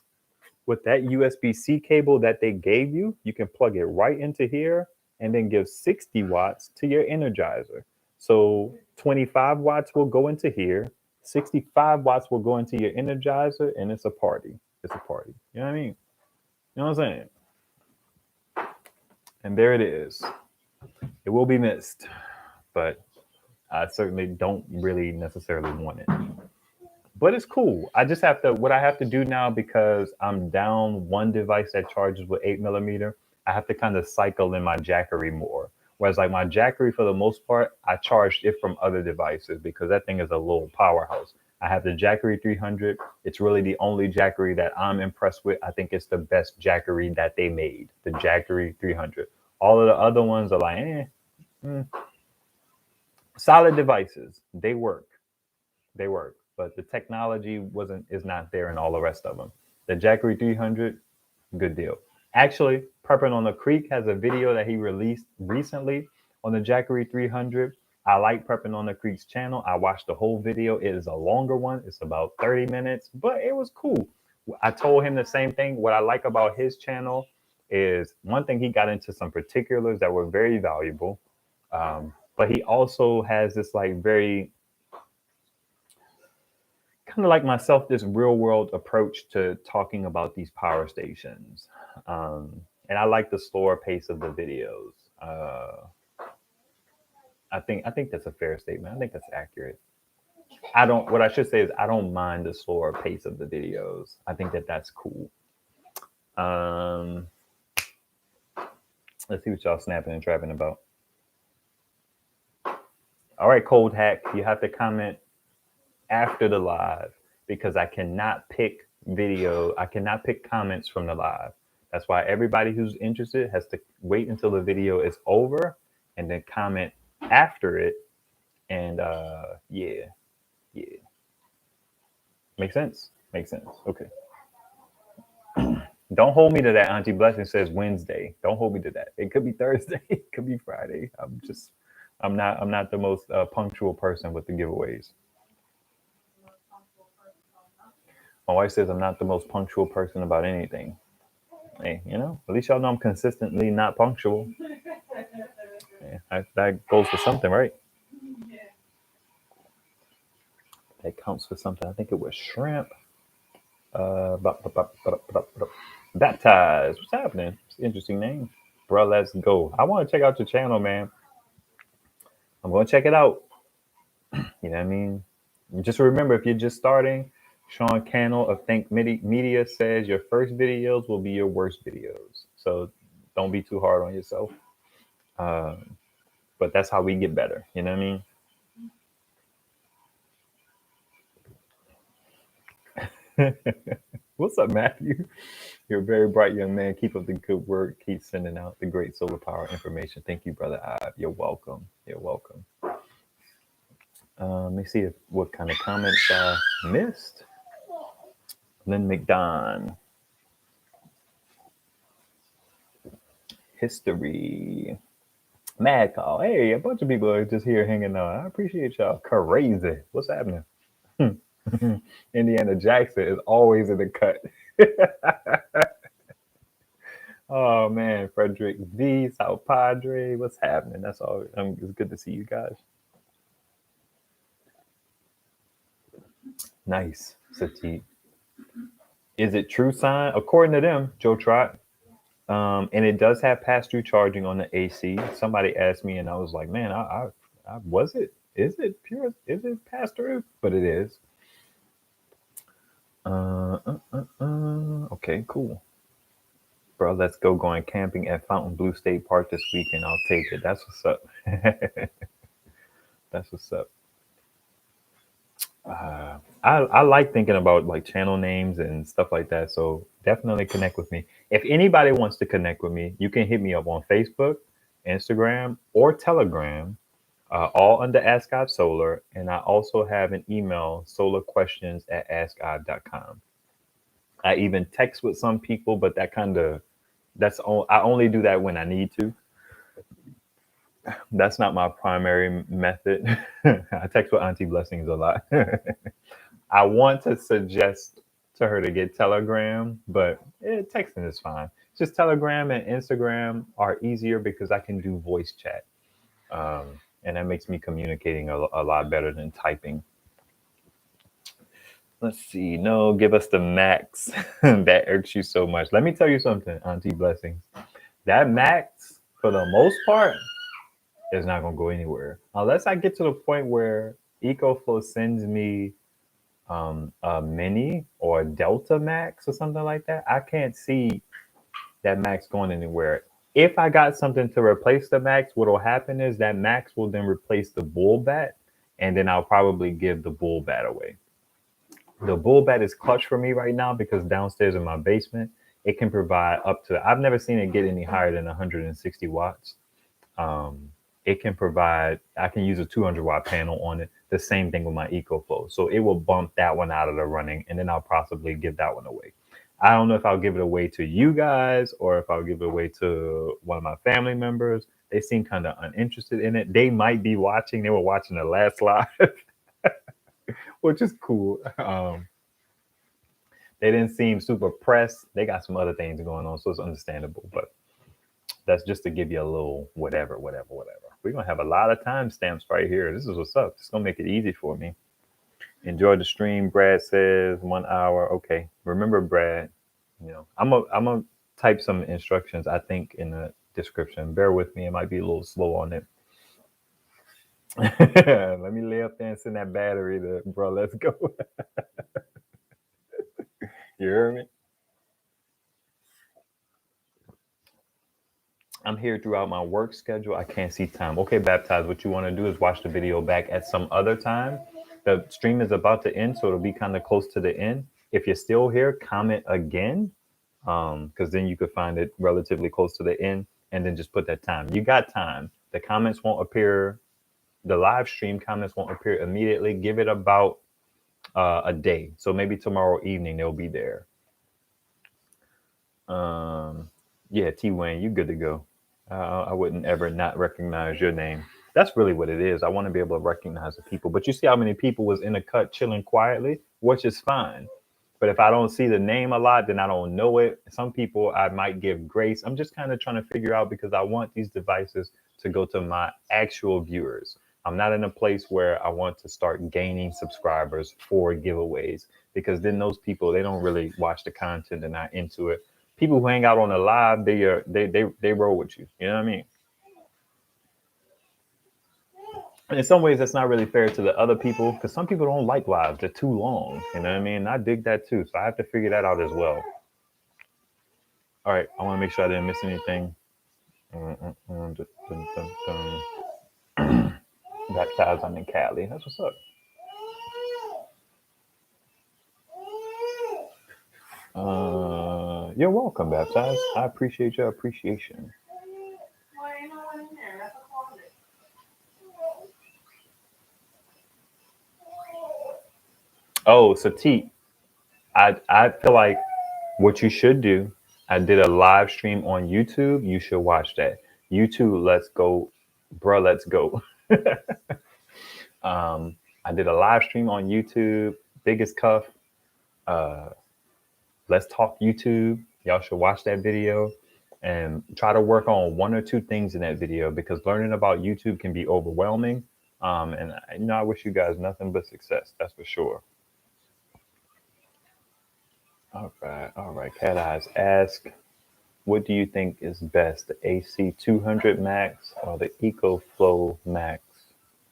with that USB-C cable that they gave you. You can plug it right into here and then give 60 watts to your Energizer. So 25 watts will go into here, 65 watts will go into your Energizer, and it's a party. It's a party. You know what I mean? You know what I'm saying? And there it is. It will be missed, but I certainly don't really necessarily want it. But it's cool. I just have to, what I have to do now, because I'm down one device that charges with 8mm, I have to kind of cycle in my Jackery more. Whereas like my Jackery, for the most part, I charged it from other devices because that thing is a little powerhouse. I have the Jackery 300. It's really the only Jackery that I'm impressed with. I think it's the best Jackery that they made, the Jackery 300. All of the other ones are like, solid devices. They work. They work. But the technology is not there in all the rest of them. The Jackery 300, good deal. Actually, Preppin on the Creek has a video that he released recently on the Jackery 300. I like Preppin on the Creek's channel. I watched the whole video. It is a longer one. It's about 30 minutes, but it was cool. I told him the same thing. What I like about his channel is, one thing, he got into some particulars that were very valuable. But he also has this like very, kind of like myself, this real world approach to talking about these power stations. And I like the slower pace of the videos. I think that's a fair statement. I think that's accurate. What I should say is, I don't mind the slower pace of the videos. I think that's cool. Let's see what y'all snapping and trapping about. All right, Cold Hack, you have to comment after the live, because I cannot pick comments from the live. That's why everybody who's interested has to wait until the video is over and then comment after it. And yeah. Makes sense. Okay. Don't hold me to that. Auntie Blessing says Wednesday. Don't hold me to that. It could be Thursday. It could be Friday. I'm not the most punctual person with the giveaways. My wife says I'm not the most punctual person about anything. Hey, at least y'all know I'm consistently not punctual. Yeah, that goes for something, right? That counts for something. I think it was shrimp. Baptized. What's happening? It's an interesting name. Bro, let's go. I want to check out your channel, man. I'm going to check it out. You know what I mean? Just remember, if you're just starting, Sean Cannell of Think Media says your first videos will be your worst videos. So don't be too hard on yourself. But that's how we get better. You know what I mean? What's up, Matthew? You're a very bright young man. Keep up the good work. Keep sending out the great solar power information. Thank you, Brother Ive. You're welcome. Let me see what kind of comments I missed. Lynn McDon. History. Mad Call. Hey, a bunch of people are just here hanging out. I appreciate y'all. Crazy. What's happening? Indiana Jackson is always in the cut. Oh man, Frederick V, South Padre, what's happening? That's all. It's good to see you guys. Nice, Sati. Is it true sign? According to them, Joe Trot. And it does have pass-through charging on the AC. Somebody asked me, and I was like, man, I was it? Is it pure? Is it pass-through? But it is. Okay, cool. Bro, let's go going camping at Fontainebleau State Park this weekend. I'll take it. That's what's up. That's what's up. I like thinking about like channel names and stuff like that. So definitely connect with me. If anybody wants to connect with me, you can hit me up on Facebook, Instagram, or Telegram, all under askivesolar. And I also have an email, solarquestions@askive.com. I even text with some people, but I only do that when I need to. That's not my primary method. I text with Auntie Blessings a lot. I want to suggest to her to get Telegram, but texting is fine. Just Telegram and Instagram are easier because I can do voice chat. And that makes me communicating a lot better than typing. Let's see. No, give us the max. That irks you so much. Let me tell you something, Auntie Blessings. That max, for the most part, is not gonna go anywhere unless I get to the point where EcoFlow sends me a mini or a Delta Max or something like that. I can't see that max going anywhere. If I got something to replace the max, what will happen is that max will then replace the bull bat, and then I'll probably give the bull bat away. The bull bat is clutch for me right now because downstairs in my basement, it can provide up to, I've never seen it get any higher than 160 watts. Um, it can provide, I can use a 200-watt panel on it. The same thing with my EcoFlow. So it will bump that one out of the running, and then I'll possibly give that one away. I don't know if I'll give it away to you guys or if I'll give it away to one of my family members. They seem kind of uninterested in it. They might be watching. They were watching the last live, which is cool. They didn't seem super pressed. They got some other things going on, so it's understandable. But that's just to give you a little whatever. We're going to have a lot of timestamps right here. This is what's up. It's going to make it easy for me. Enjoy the stream, Brad says. 1 hour. Okay. Remember, Brad, I'm gonna type some instructions, I think, in the description. Bear with me. It might be a little slow on it. Let me lay up there and send that battery to, bro. Let's go. You heard me? I'm here throughout my work schedule. I can't see time. Okay, Baptized, what you want to do is watch the video back at some other time. The stream is about to end, so it'll be kind of close to the end. If you're still here, comment again, because then you could find it relatively close to the end, and then just put that time. You got time. The comments won't appear. The live stream comments won't appear immediately. Give it about a day. So maybe tomorrow evening they'll be there. Yeah, T Wayne, you good to go. I wouldn't ever not recognize your name. That's really what it is. I want to be able to recognize the people. But you see how many people was in the cut chilling quietly, which is fine. But if I don't see the name a lot, then I don't know it. Some people I might give grace. I'm just kind of trying to figure out because I want these devices to go to my actual viewers. I'm not in a place where I want to start gaining subscribers for giveaways because then those people, they don't really watch the content. They're not into it. People who hang out on the live, they roll with you. You know what I mean? And in some ways, that's not really fair to the other people because some people don't like lives. They're too long. You know what I mean? I dig that too. So I have to figure that out as well. All right. I want to make sure I didn't miss anything. Baptized, I'm in Cali. That's what's up. You're welcome, Baptized. I appreciate your appreciation. Well, ain't no one in there. That's a closet. Oh, Sati, I feel like what you should do, I did a live stream on YouTube. You should watch that. YouTube, let's go, bro, let's go. I did a live stream on YouTube, Biggest Cuff. Let's talk YouTube. Y'all should watch that video and try to work on 1 or 2 things in that video because learning about YouTube can be overwhelming. And I wish you guys nothing but success. That's for sure. All right. Cat Eyes ask, what do you think is best, the AC200 Max or the EcoFlow Max?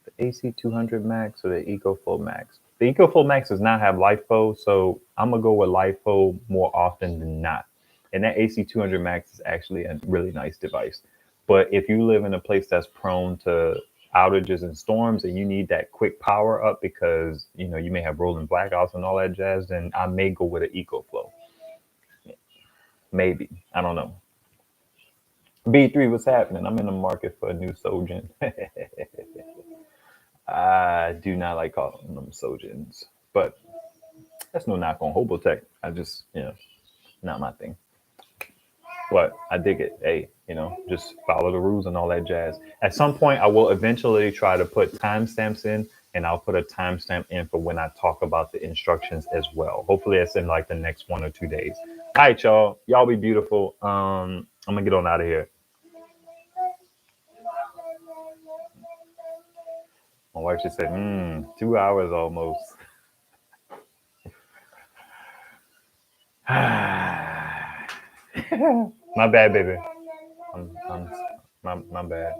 The AC200 Max or the EcoFlow Max? The EcoFlow Max does not have LiFo, so I'm going to go with LiFo more often than not. And that AC200 Max is actually a really nice device. But if you live in a place that's prone to outages and storms and you need that quick power up because, you may have rolling blackouts and all that jazz, then I may go with an EcoFlow. Maybe. I don't know. B3, what's happening? I'm in the market for a new Sojin. I do not like calling them Sojins, but that's no knock on Hobotech. I just, not my thing. But I dig it. Hey, just follow the rules and all that jazz. At some point, I will eventually try to put timestamps in, and I'll put a timestamp in for when I talk about the instructions as well. Hopefully, it's in like the next 1 or 2 days. All right, y'all. Y'all be beautiful. I'm gonna get on out of here. My wife just said, 2 hours almost. My bad, baby. My bad.